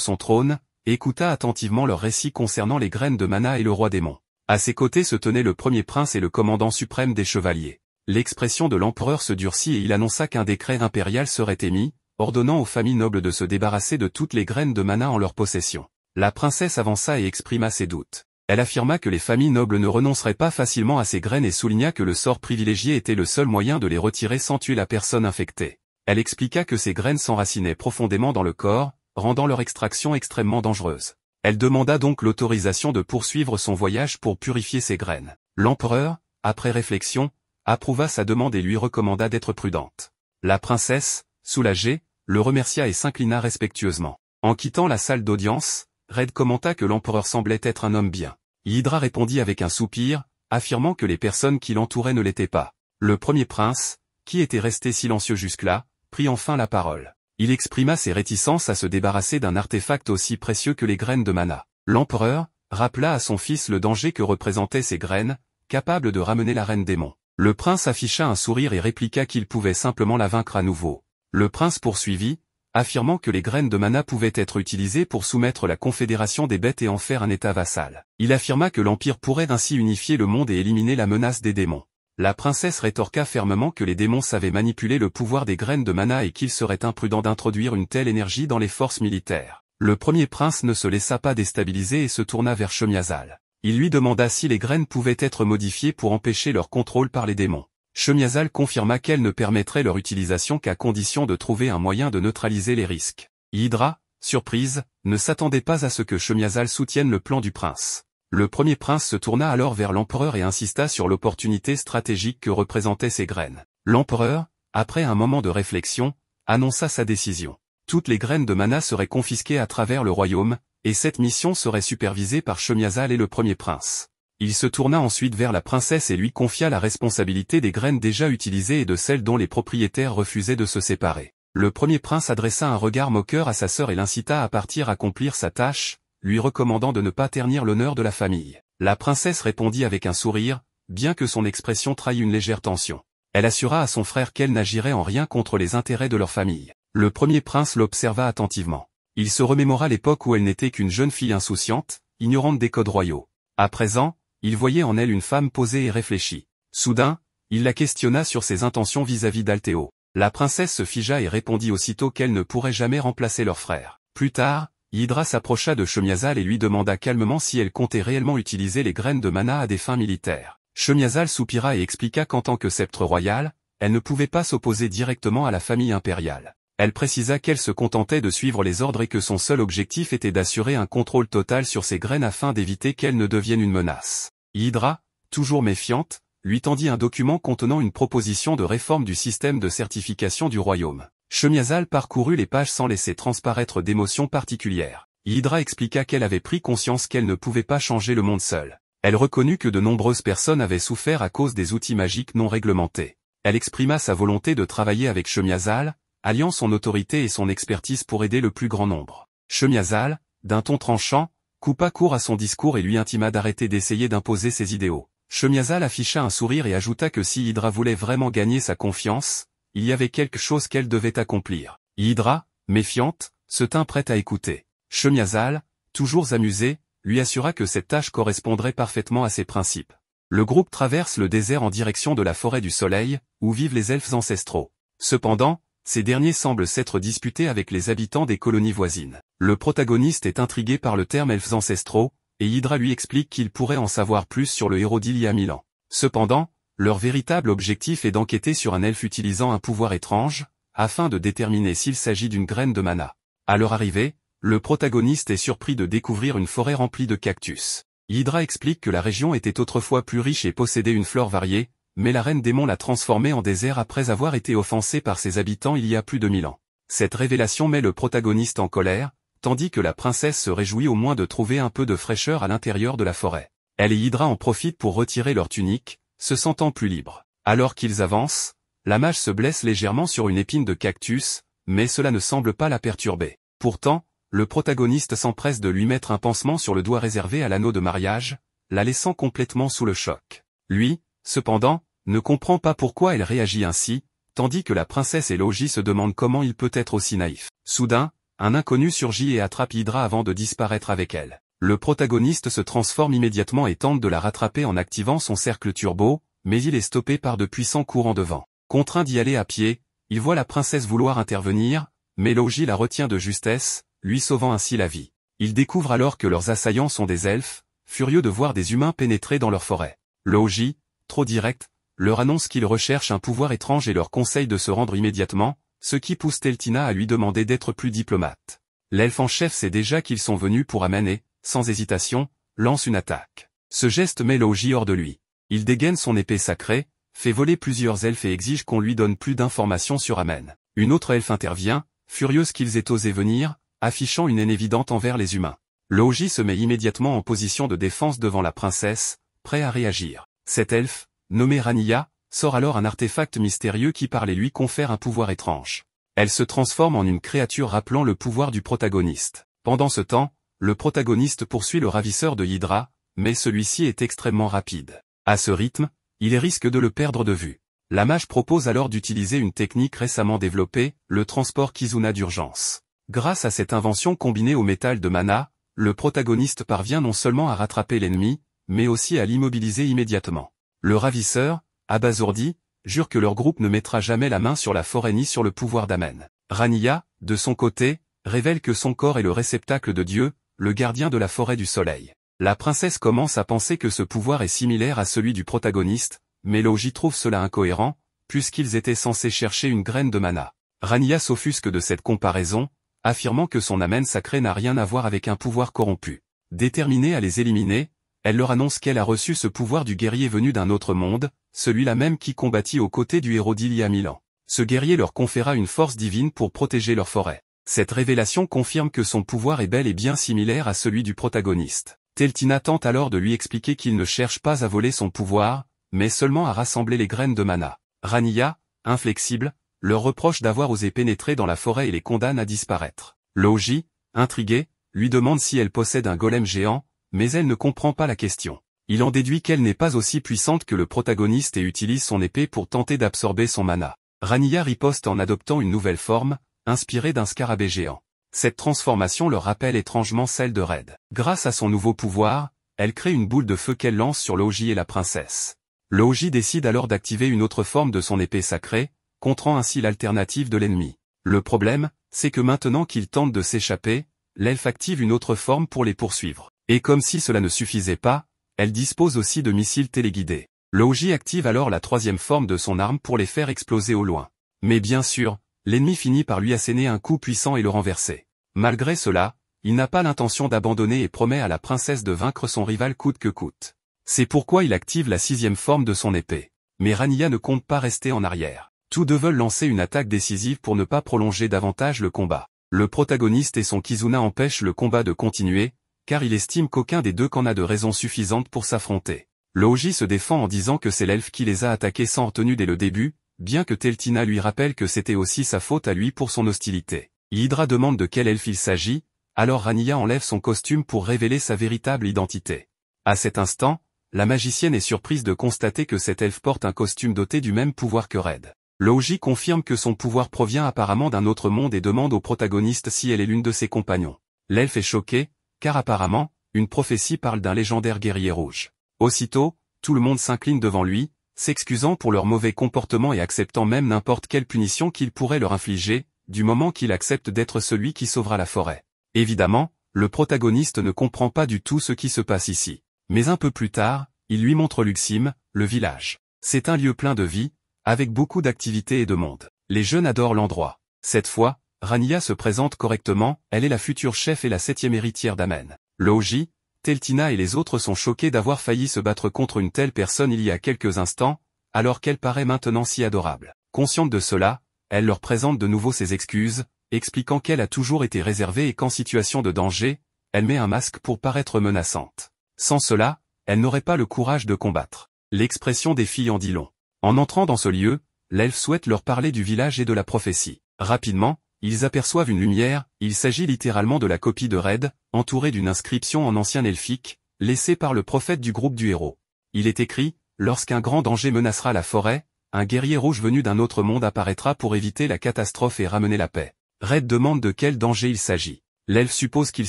son trône, écouta attentivement leur récit concernant les graines de mana et le roi démon. À ses côtés se tenaient le premier prince et le commandant suprême des chevaliers. L'expression de l'empereur se durcit et il annonça qu'un décret impérial serait émis, ordonnant aux familles nobles de se débarrasser de toutes les graines de mana en leur possession. La princesse avança et exprima ses doutes. Elle affirma que les familles nobles ne renonceraient pas facilement à ces graines et souligna que le sort privilégié était le seul moyen de les retirer sans tuer la personne infectée. Elle expliqua que ces graines s'enracinaient profondément dans le corps, rendant leur extraction extrêmement dangereuse. Elle demanda donc l'autorisation de poursuivre son voyage pour purifier ces graines. L'empereur, après réflexion, approuva sa demande et lui recommanda d'être prudente. La princesse, soulagée, le remercia et s'inclina respectueusement. En quittant la salle d'audience, Red commenta que l'empereur semblait être un homme bien. Hydra répondit avec un soupir, affirmant que les personnes qui l'entouraient ne l'étaient pas. Le premier prince, qui était resté silencieux jusque-là, prit enfin la parole. Il exprima ses réticences à se débarrasser d'un artefact aussi précieux que les graines de mana. L'empereur rappela à son fils le danger que représentaient ces graines, capables de ramener la reine démon. Le prince afficha un sourire et répliqua qu'il pouvait simplement la vaincre à nouveau. Le prince poursuivit, affirmant que les graines de mana pouvaient être utilisées pour soumettre la confédération des bêtes et en faire un état vassal. Il affirma que l'Empire pourrait ainsi unifier le monde et éliminer la menace des démons. La princesse rétorqua fermement que les démons savaient manipuler le pouvoir des graines de mana et qu'il serait imprudent d'introduire une telle énergie dans les forces militaires. Le premier prince ne se laissa pas déstabiliser et se tourna vers Shemiazal. Il lui demanda si les graines pouvaient être modifiées pour empêcher leur contrôle par les démons. Shemiazal confirma qu'elle ne permettrait leur utilisation qu'à condition de trouver un moyen de neutraliser les risques. Hydra, surprise, ne s'attendait pas à ce que Shemiazal soutienne le plan du prince. Le premier prince se tourna alors vers l'empereur et insista sur l'opportunité stratégique que représentaient ces graines. L'empereur, après un moment de réflexion, annonça sa décision. Toutes les graines de mana seraient confisquées à travers le royaume, et cette mission serait supervisée par Shemiazal et le premier prince. Il se tourna ensuite vers la princesse et lui confia la responsabilité des graines déjà utilisées et de celles dont les propriétaires refusaient de se séparer. Le premier prince adressa un regard moqueur à sa sœur et l'incita à partir accomplir sa tâche, lui recommandant de ne pas ternir l'honneur de la famille. La princesse répondit avec un sourire, bien que son expression trahît une légère tension. Elle assura à son frère qu'elle n'agirait en rien contre les intérêts de leur famille. Le premier prince l'observa attentivement. Il se remémora l'époque où elle n'était qu'une jeune fille insouciante, ignorante des codes royaux. À présent, il voyait en elle une femme posée et réfléchie. Soudain, il la questionna sur ses intentions vis-à-vis d'Altéo. La princesse se figea et répondit aussitôt qu'elle ne pourrait jamais remplacer leur frère. Plus tard, Hydra s'approcha de Shemiazal et lui demanda calmement si elle comptait réellement utiliser les graines de mana à des fins militaires. Shemiazal soupira et expliqua qu'en tant que sceptre royal, elle ne pouvait pas s'opposer directement à la famille impériale. Elle précisa qu'elle se contentait de suivre les ordres et que son seul objectif était d'assurer un contrôle total sur ces graines afin d'éviter qu'elles ne deviennent une menace. Hydra, toujours méfiante, lui tendit un document contenant une proposition de réforme du système de certification du royaume. Shemiazal parcourut les pages sans laisser transparaître d'émotion particulière. Hydra expliqua qu'elle avait pris conscience qu'elle ne pouvait pas changer le monde seule. Elle reconnut que de nombreuses personnes avaient souffert à cause des outils magiques non réglementés. Elle exprima sa volonté de travailler avec Shemiazal, alliant son autorité et son expertise pour aider le plus grand nombre. Shemiazal, d'un ton tranchant, coupa court à son discours et lui intima d'arrêter d'essayer d'imposer ses idéaux. Shemiazal afficha un sourire et ajouta que si Hydra voulait vraiment gagner sa confiance, il y avait quelque chose qu'elle devait accomplir. Hydra, méfiante, se tint prête à écouter. Shemiazal, toujours amusé, lui assura que cette tâche correspondrait parfaitement à ses principes. Le groupe traverse le désert en direction de la forêt du soleil, où vivent les elfes ancestraux. Cependant, ces derniers semblent s'être disputés avec les habitants des colonies voisines. Le protagoniste est intrigué par le terme elfes ancestraux, et Hydra lui explique qu'il pourrait en savoir plus sur le héros d'il y a 1000 ans. Cependant, leur véritable objectif est d'enquêter sur un elfe utilisant un pouvoir étrange, afin de déterminer s'il s'agit d'une graine de mana. À leur arrivée, le protagoniste est surpris de découvrir une forêt remplie de cactus. Hydra explique que la région était autrefois plus riche et possédait une flore variée, mais la reine démon l'a transformée en désert après avoir été offensée par ses habitants il y a plus de 1000 ans. Cette révélation met le protagoniste en colère, tandis que la princesse se réjouit au moins de trouver un peu de fraîcheur à l'intérieur de la forêt. Elle et Hydra en profitent pour retirer leur tunique, se sentant plus libres. Alors qu'ils avancent, la mage se blesse légèrement sur une épine de cactus, mais cela ne semble pas la perturber. Pourtant, le protagoniste s'empresse de lui mettre un pansement sur le doigt réservé à l'anneau de mariage, la laissant complètement sous le choc. Lui, cependant, ne comprend pas pourquoi elle réagit ainsi, tandis que la princesse et Logi se demandent comment il peut être aussi naïf. Soudain, un inconnu surgit et attrape Hydra avant de disparaître avec elle. Le protagoniste se transforme immédiatement et tente de la rattraper en activant son cercle turbo, mais il est stoppé par de puissants courants de vent. Contraint d'y aller à pied, il voit la princesse vouloir intervenir, mais Logi la retient de justesse, lui sauvant ainsi la vie. Il découvre alors que leurs assaillants sont des elfes, furieux de voir des humains pénétrer dans leur forêt. Logi, trop direct, leur annonce qu'il recherche un pouvoir étrange et leur conseille de se rendre immédiatement, ce qui pousse Teltina à lui demander d'être plus diplomate. L'elfe en chef sait déjà qu'ils sont venus pour Amen et, sans hésitation, lance une attaque. Ce geste met Logi hors de lui. Il dégaine son épée sacrée, fait voler plusieurs elfes et exige qu'on lui donne plus d'informations sur Amen. Une autre elfe intervient, furieuse qu'ils aient osé venir, affichant une haine évidente envers les humains. Logi se met immédiatement en position de défense devant la princesse, prêt à réagir. Cet elfe, nommé Rania, sort alors un artefact mystérieux qui parle et lui confère un pouvoir étrange. Elle se transforme en une créature rappelant le pouvoir du protagoniste. Pendant ce temps, le protagoniste poursuit le ravisseur de Hydra, mais celui-ci est extrêmement rapide. À ce rythme, il risque de le perdre de vue. La mage propose alors d'utiliser une technique récemment développée, le transport Kizuna d'urgence. Grâce à cette invention combinée au métal de mana, le protagoniste parvient non seulement à rattraper l'ennemi, mais aussi à l'immobiliser immédiatement. Le ravisseur, abasourdi, jure que leur groupe ne mettra jamais la main sur la forêt ni sur le pouvoir d'Amen. Rania, de son côté, révèle que son corps est le réceptacle de Dieu, le gardien de la forêt du soleil. La princesse commence à penser que ce pouvoir est similaire à celui du protagoniste, mais Logi trouve cela incohérent, puisqu'ils étaient censés chercher une graine de mana. Rania s'offusque de cette comparaison, affirmant que son Amen sacré n'a rien à voir avec un pouvoir corrompu. Déterminée à les éliminer, elle leur annonce qu'elle a reçu ce pouvoir du guerrier venu d'un autre monde, celui-là même qui combattit aux côtés du héros d'il y a 1000 ans. Ce guerrier leur conféra une force divine pour protéger leur forêt. Cette révélation confirme que son pouvoir est bel et bien similaire à celui du protagoniste. Teltina tente alors de lui expliquer qu'il ne cherche pas à voler son pouvoir, mais seulement à rassembler les graines de mana. Rania, inflexible, leur reproche d'avoir osé pénétrer dans la forêt et les condamne à disparaître. Logi, intriguée, lui demande si elle possède un golem géant, mais elle ne comprend pas la question. Il en déduit qu'elle n'est pas aussi puissante que le protagoniste et utilise son épée pour tenter d'absorber son mana. Rania riposte en adoptant une nouvelle forme, inspirée d'un scarabée géant. Cette transformation leur rappelle étrangement celle de Red. Grâce à son nouveau pouvoir, elle crée une boule de feu qu'elle lance sur Logi et la princesse. Logi décide alors d'activer une autre forme de son épée sacrée, contrant ainsi l'alternative de l'ennemi. Le problème, c'est que maintenant qu'ils tentent de s'échapper, l'elfe active une autre forme pour les poursuivre. Et comme si cela ne suffisait pas, elle dispose aussi de missiles téléguidés. Logi active alors la troisième forme de son arme pour les faire exploser au loin. Mais bien sûr, l'ennemi finit par lui asséner un coup puissant et le renverser. Malgré cela, il n'a pas l'intention d'abandonner et promet à la princesse de vaincre son rival coûte que coûte. C'est pourquoi il active la sixième forme de son épée. Mais Rania ne compte pas rester en arrière. Tous deux veulent lancer une attaque décisive pour ne pas prolonger davantage le combat. Le protagoniste et son Kizuna empêchent le combat de continuer, car il estime qu'aucun des deux qu'en a de raisons suffisantes pour s'affronter. Logi se défend en disant que c'est l'elfe qui les a attaqués sans retenue dès le début, bien que Teltina lui rappelle que c'était aussi sa faute à lui pour son hostilité. Hydra demande de quel elfe il s'agit, alors Rania enlève son costume pour révéler sa véritable identité. À cet instant, la magicienne est surprise de constater que cet elfe porte un costume doté du même pouvoir que Red. Logi confirme que son pouvoir provient apparemment d'un autre monde et demande au protagoniste si elle est l'une de ses compagnons. L'elfe est choqué, car apparemment, une prophétie parle d'un légendaire guerrier rouge. Aussitôt, tout le monde s'incline devant lui, s'excusant pour leur mauvais comportement et acceptant même n'importe quelle punition qu'il pourrait leur infliger, du moment qu'il accepte d'être celui qui sauvera la forêt. Évidemment, le protagoniste ne comprend pas du tout ce qui se passe ici. Mais un peu plus tard, il lui montre Luxim, le village. C'est un lieu plein de vie, avec beaucoup d'activités et de monde. Les jeunes adorent l'endroit. Cette fois, Rania se présente correctement, elle est la future chef et la 7e héritière d'Amen. Logi, Teltina et les autres sont choqués d'avoir failli se battre contre une telle personne il y a quelques instants, alors qu'elle paraît maintenant si adorable. Consciente de cela, elle leur présente de nouveau ses excuses, expliquant qu'elle a toujours été réservée et qu'en situation de danger, elle met un masque pour paraître menaçante. Sans cela, elle n'aurait pas le courage de combattre. L'expression des filles en dit long. En entrant dans ce lieu, l'elfe souhaite leur parler du village et de la prophétie. Rapidement, Ils aperçoivent une lumière, il s'agit littéralement de la copie de Red, entourée d'une inscription en ancien elfique, laissée par le prophète du groupe du héros. Il est écrit, lorsqu'un grand danger menacera la forêt, un guerrier rouge venu d'un autre monde apparaîtra pour éviter la catastrophe et ramener la paix. Red demande de quel danger il s'agit. L'elfe suppose qu'il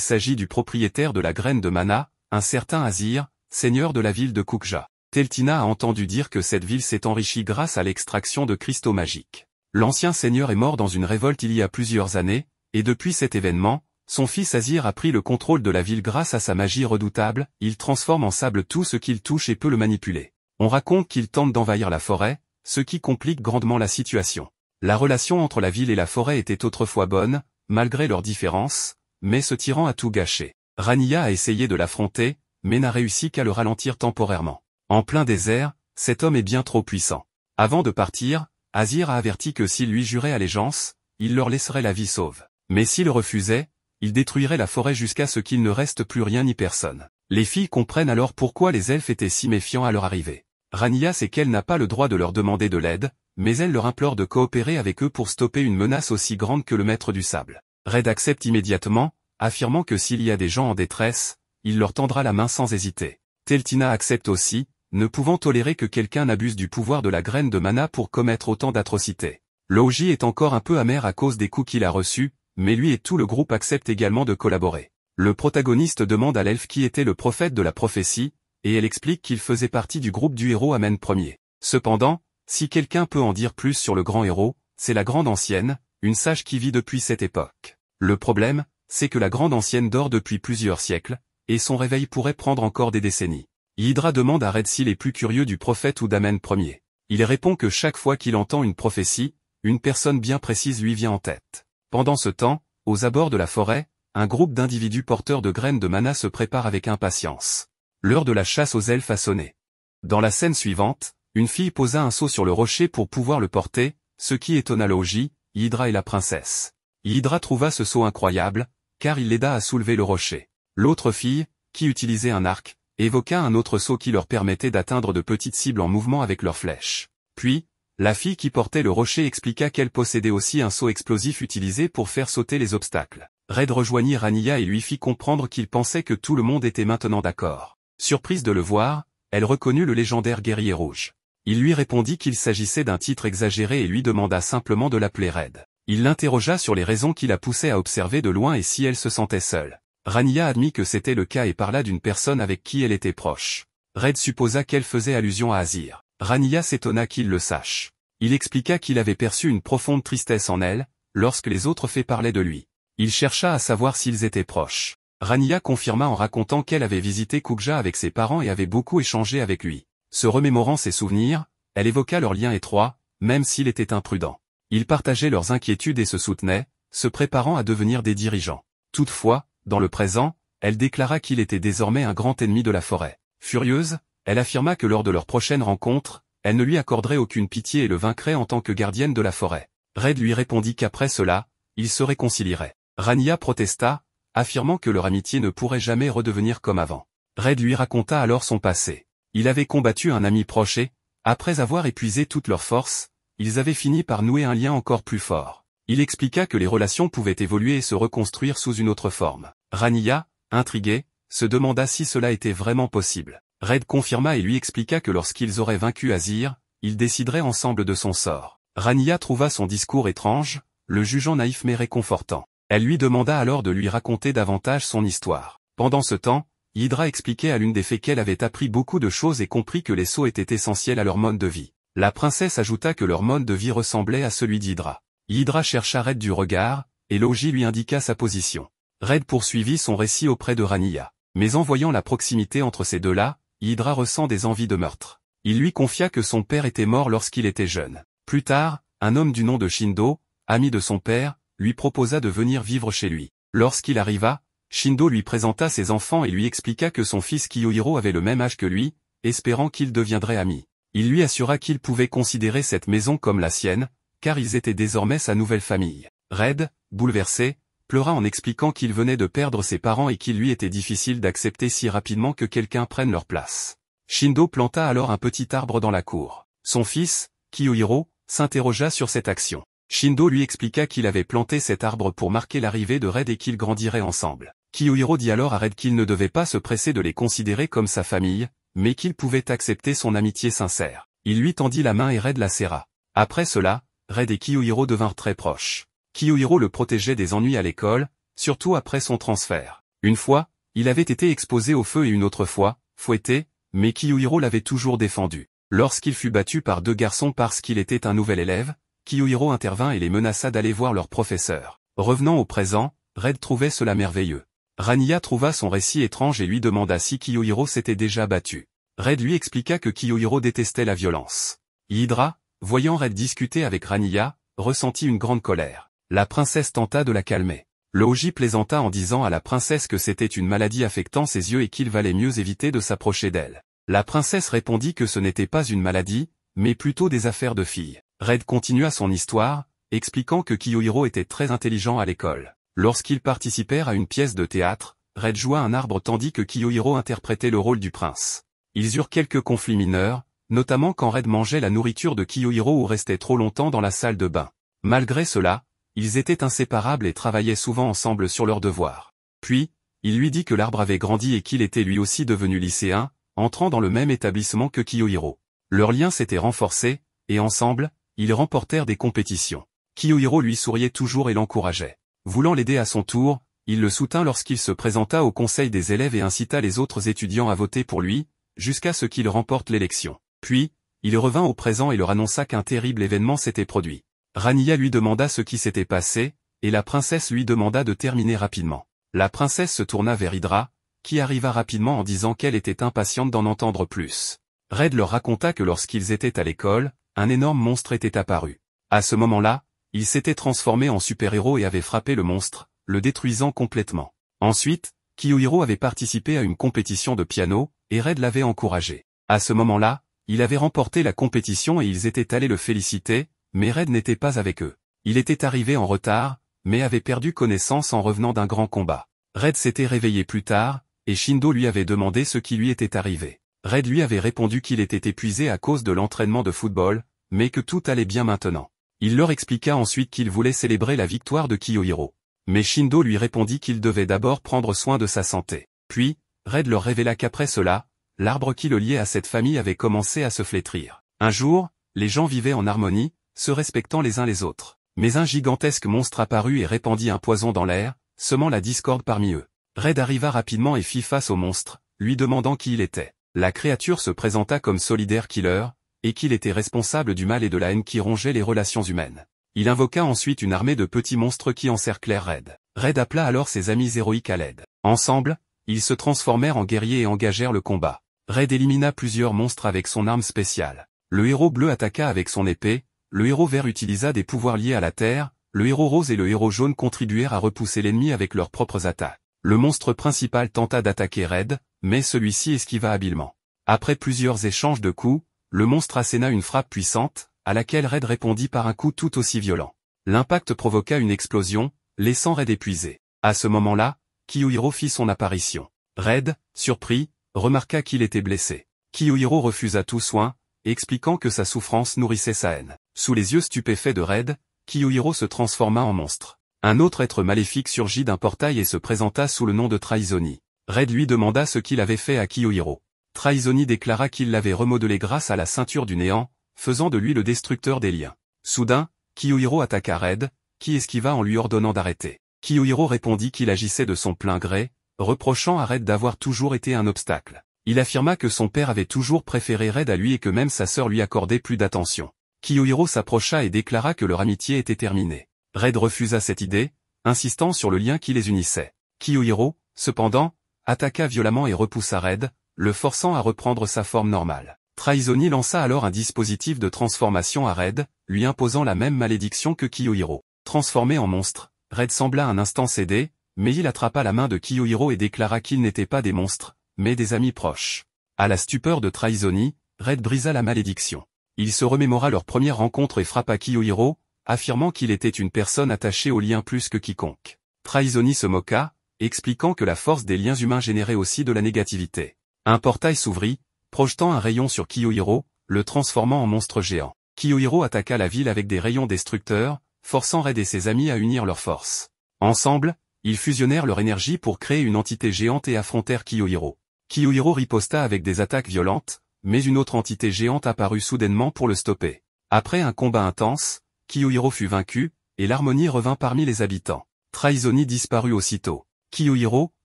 s'agit du propriétaire de la graine de mana, un certain Azir, seigneur de la ville de Kukja. Teltina a entendu dire que cette ville s'est enrichie grâce à l'extraction de cristaux magiques. L'ancien seigneur est mort dans une révolte il y a plusieurs années, et depuis cet événement, son fils Azir a pris le contrôle de la ville grâce à sa magie redoutable, il transforme en sable tout ce qu'il touche et peut le manipuler. On raconte qu'il tente d'envahir la forêt, ce qui complique grandement la situation. La relation entre la ville et la forêt était autrefois bonne, malgré leurs différences, mais ce tyran a tout gâché. Rania a essayé de l'affronter, mais n'a réussi qu'à le ralentir temporairement. En plein désert, cet homme est bien trop puissant. Avant de partir, Azir a averti que s'il lui jurait allégeance, il leur laisserait la vie sauve. Mais s'il refusait, il détruirait la forêt jusqu'à ce qu'il ne reste plus rien ni personne. Les filles comprennent alors pourquoi les elfes étaient si méfiants à leur arrivée. Rania sait qu'elle n'a pas le droit de leur demander de l'aide, mais elle leur implore de coopérer avec eux pour stopper une menace aussi grande que le maître du sable. Red accepte immédiatement, affirmant que s'il y a des gens en détresse, il leur tendra la main sans hésiter. Teltina accepte aussi, ne pouvant tolérer que quelqu'un n'abuse du pouvoir de la graine de mana pour commettre autant d'atrocités. Logi est encore un peu amer à cause des coups qu'il a reçus, mais lui et tout le groupe acceptent également de collaborer. Le protagoniste demande à l'elfe qui était le prophète de la prophétie, et elle explique qu'il faisait partie du groupe du héros Amen Ier. Cependant, si quelqu'un peut en dire plus sur le grand héros, c'est la Grande Ancienne, une sage qui vit depuis cette époque. Le problème, c'est que la Grande Ancienne dort depuis plusieurs siècles, et son réveil pourrait prendre encore des décennies. Hydra demande à Red s'il est plus curieux du prophète ou d'Amen Ier. Il répond que chaque fois qu'il entend une prophétie, une personne bien précise lui vient en tête. Pendant ce temps, aux abords de la forêt, un groupe d'individus porteurs de graines de mana se prépare avec impatience. L'heure de la chasse aux elfes a sonné. Dans la scène suivante, une fille posa un seau sur le rocher pour pouvoir le porter, ce qui étonna Logi, Hydra et la princesse. Hydra trouva ce seau incroyable, car il l'aida à soulever le rocher. L'autre fille, qui utilisait un arc, évoqua un autre seau qui leur permettait d'atteindre de petites cibles en mouvement avec leurs flèches. Puis, la fille qui portait le rocher expliqua qu'elle possédait aussi un seau explosif utilisé pour faire sauter les obstacles. Red rejoignit Rania et lui fit comprendre qu'il pensait que tout le monde était maintenant d'accord. Surprise de le voir, elle reconnut le légendaire guerrier rouge. Il lui répondit qu'il s'agissait d'un titre exagéré et lui demanda simplement de l'appeler Red. Il l'interrogea sur les raisons qui la poussaient à observer de loin et si elle se sentait seule. Rania admit que c'était le cas et parla d'une personne avec qui elle était proche. Red supposa qu'elle faisait allusion à Azir. Rania s'étonna qu'il le sache. Il expliqua qu'il avait perçu une profonde tristesse en elle, lorsque les autres fées parlaient de lui. Il chercha à savoir s'ils étaient proches. Rania confirma en racontant qu'elle avait visité Kukja avec ses parents et avait beaucoup échangé avec lui. Se remémorant ses souvenirs, elle évoqua leur lien étroit, même s'il était imprudent. Ils partageaient leurs inquiétudes et se soutenaient, se préparant à devenir des dirigeants. Toutefois, dans le présent, elle déclara qu'il était désormais un grand ennemi de la forêt. Furieuse, elle affirma que lors de leur prochaine rencontre, elle ne lui accorderait aucune pitié et le vaincrait en tant que gardienne de la forêt. Red lui répondit qu'après cela, ils se réconcilieraient. Rania protesta, affirmant que leur amitié ne pourrait jamais redevenir comme avant. Red lui raconta alors son passé. Il avait combattu un ami proche et, après avoir épuisé toutes leurs forces, ils avaient fini par nouer un lien encore plus fort. Il expliqua que les relations pouvaient évoluer et se reconstruire sous une autre forme. Rania, intriguée, se demanda si cela était vraiment possible. Red confirma et lui expliqua que lorsqu'ils auraient vaincu Azir, ils décideraient ensemble de son sort. Rania trouva son discours étrange, le jugeant naïf mais réconfortant. Elle lui demanda alors de lui raconter davantage son histoire. Pendant ce temps, Hydra expliquait à l'une des fées qu'elle avait appris beaucoup de choses et compris que les sceaux étaient essentiels à leur mode de vie. La princesse ajouta que leur mode de vie ressemblait à celui d'Hydra. Hydra chercha Red du regard, et Logi lui indiqua sa position. Red poursuivit son récit auprès de Rania. Mais en voyant la proximité entre ces deux-là, Hydra ressent des envies de meurtre. Il lui confia que son père était mort lorsqu'il était jeune. Plus tard, un homme du nom de Shindo, ami de son père, lui proposa de venir vivre chez lui. Lorsqu'il arriva, Shindo lui présenta ses enfants et lui expliqua que son fils Kiyohiro avait le même âge que lui, espérant qu'ils deviendraient amis. Il lui assura qu'il pouvait considérer cette maison comme la sienne, car ils étaient désormais sa nouvelle famille. Red, bouleversé, pleura en expliquant qu'il venait de perdre ses parents et qu'il lui était difficile d'accepter si rapidement que quelqu'un prenne leur place. Shindo planta alors un petit arbre dans la cour. Son fils, Kiyohiro, s'interrogea sur cette action. Shindo lui expliqua qu'il avait planté cet arbre pour marquer l'arrivée de Red et qu'ils grandiraient ensemble. Kiyohiro dit alors à Red qu'il ne devait pas se presser de les considérer comme sa famille, mais qu'il pouvait accepter son amitié sincère. Il lui tendit la main et Red la serra. Après cela, Red et Kiyohiro devinrent très proches. Kiyohiro le protégeait des ennuis à l'école, surtout après son transfert. Une fois, il avait été exposé au feu et une autre fois, fouetté, mais Kiyohiro l'avait toujours défendu. Lorsqu'il fut battu par 2 garçons parce qu'il était un nouvel élève, Kiyohiro intervint et les menaça d'aller voir leur professeur. Revenant au présent, Red trouvait cela merveilleux. Raniya trouva son récit étrange et lui demanda si Kiyohiro s'était déjà battu. Red lui expliqua que Kiyohiro détestait la violence. Hydra, voyant Red discuter avec Raniya, ressentit une grande colère. La princesse tenta de la calmer. Le Hoji plaisanta en disant à la princesse que c'était une maladie affectant ses yeux et qu'il valait mieux éviter de s'approcher d'elle. La princesse répondit que ce n'était pas une maladie, mais plutôt des affaires de filles. Red continua son histoire, expliquant que Kiyohiro était très intelligent à l'école. Lorsqu'ils participèrent à une pièce de théâtre, Red joua un arbre tandis que Kiyohiro interprétait le rôle du prince. Ils eurent quelques conflits mineurs, notamment quand Red mangeait la nourriture de Kiyohiro ou restait trop longtemps dans la salle de bain. Malgré cela, ils étaient inséparables et travaillaient souvent ensemble sur leurs devoirs. Puis, il lui dit que l'arbre avait grandi et qu'il était lui aussi devenu lycéen, entrant dans le même établissement que Kiyohiro. Leur lien s'était renforcé, et ensemble, ils remportèrent des compétitions. Kiyohiro lui souriait toujours et l'encourageait. Voulant l'aider à son tour, il le soutint lorsqu'il se présenta au conseil des élèves et incita les autres étudiants à voter pour lui, jusqu'à ce qu'il remporte l'élection. Puis, il revint au présent et leur annonça qu'un terrible événement s'était produit. Raniya lui demanda ce qui s'était passé, et la princesse lui demanda de terminer rapidement. La princesse se tourna vers Hydra, qui arriva rapidement en disant qu'elle était impatiente d'en entendre plus. Red leur raconta que lorsqu'ils étaient à l'école, un énorme monstre était apparu. À ce moment-là, il s'était transformé en super-héros et avait frappé le monstre, le détruisant complètement. Ensuite, Kiyohiro avait participé à une compétition de piano, et Red l'avait encouragé. À ce moment-là, il avait remporté la compétition et ils étaient allés le féliciter, mais Red n'était pas avec eux. Il était arrivé en retard, mais avait perdu connaissance en revenant d'un grand combat. Red s'était réveillé plus tard, et Shindo lui avait demandé ce qui lui était arrivé. Red lui avait répondu qu'il était épuisé à cause de l'entraînement de football, mais que tout allait bien maintenant. Il leur expliqua ensuite qu'il voulait célébrer la victoire de Kiyohiro. Mais Shindo lui répondit qu'il devait d'abord prendre soin de sa santé. Puis, Red leur révéla qu'après cela, l'arbre qui le liait à cette famille avait commencé à se flétrir. Un jour, les gens vivaient en harmonie, se respectant les uns les autres. Mais un gigantesque monstre apparut et répandit un poison dans l'air, semant la discorde parmi eux. Red arriva rapidement et fit face au monstre, lui demandant qui il était. La créature se présenta comme Solidaire Killer, et qu'il était responsable du mal et de la haine qui rongeaient les relations humaines. Il invoqua ensuite une armée de petits monstres qui encerclèrent Red. Red appela alors ses amis héroïques à l'aide. Ensemble, ils se transformèrent en guerriers et engagèrent le combat. Red élimina plusieurs monstres avec son arme spéciale. Le héros bleu attaqua avec son épée, le héros vert utilisa des pouvoirs liés à la terre, le héros rose et le héros jaune contribuèrent à repousser l'ennemi avec leurs propres attaques. Le monstre principal tenta d'attaquer Red, mais celui-ci esquiva habilement. Après plusieurs échanges de coups, le monstre asséna une frappe puissante, à laquelle Red répondit par un coup tout aussi violent. L'impact provoqua une explosion, laissant Red épuisé. À ce moment-là, Kiyohiro fit son apparition. Red, surpris, remarqua qu'il était blessé. Kiyohiro refusa tout soin, expliquant que sa souffrance nourrissait sa haine. Sous les yeux stupéfaits de Red, Kiyohiro se transforma en monstre. Un autre être maléfique surgit d'un portail et se présenta sous le nom de Traizoni. Red lui demanda ce qu'il avait fait à Kiyohiro. Traizoni déclara qu'il l'avait remodelé grâce à la ceinture du néant, faisant de lui le destructeur des liens. Soudain, Kiyohiro attaqua Red, qui esquiva en lui ordonnant d'arrêter. Kiyohiro répondit qu'il agissait de son plein gré, reprochant à Red d'avoir toujours été un obstacle. Il affirma que son père avait toujours préféré Red à lui et que même sa sœur lui accordait plus d'attention. Kiyohiro s'approcha et déclara que leur amitié était terminée. Red refusa cette idée, insistant sur le lien qui les unissait. Kiyohiro, cependant, attaqua violemment et repoussa Red, le forçant à reprendre sa forme normale. Traizoni lança alors un dispositif de transformation à Red, lui imposant la même malédiction que Kiyohiro. Transformé en monstre, Red sembla un instant céder, mais il attrapa la main de Kiyohiro et déclara qu'ils n'étaient pas des monstres, mais des amis proches. À la stupeur de Traizoni, Red brisa la malédiction. Il se remémora leur première rencontre et frappa Kiyohiro, affirmant qu'il était une personne attachée aux liens plus que quiconque. Traizoni se moqua, expliquant que la force des liens humains générait aussi de la négativité. Un portail s'ouvrit, projetant un rayon sur Kiyohiro, le transformant en monstre géant. Kiyohiro attaqua la ville avec des rayons destructeurs, forçant Red et ses amis à unir leurs forces. Ensemble, ils fusionnèrent leur énergie pour créer une entité géante et affrontèrent Kiyohiro. Kiyohiro riposta avec des attaques violentes, mais une autre entité géante apparut soudainement pour le stopper. Après un combat intense, Kiyohiro fut vaincu, et l'harmonie revint parmi les habitants. Traizoni disparut aussitôt. Kiyohiro,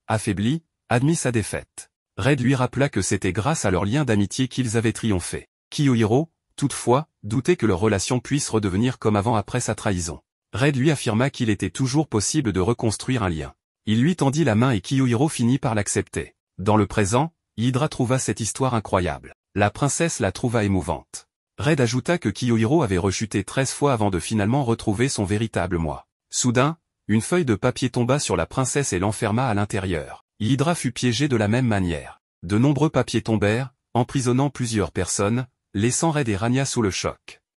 affaibli, admit sa défaite. Red lui rappela que c'était grâce à leur lien d'amitié qu'ils avaient triomphé. Kiyohiro, toutefois, doutait que leur relation puisse redevenir comme avant après sa trahison. Red lui affirma qu'il était toujours possible de reconstruire un lien. Il lui tendit la main et Kiyohiro finit par l'accepter. Dans le présent, Hydra trouva cette histoire incroyable. La princesse la trouva émouvante. Red ajouta que Kiyohiro avait rechuté 13 fois avant de finalement retrouver son véritable moi. Soudain, une feuille de papier tomba sur la princesse et l'enferma à l'intérieur. Hydra fut piégé de la même manière. De nombreux papiers tombèrent, emprisonnant plusieurs personnes, laissant Red et Rania sous le choc.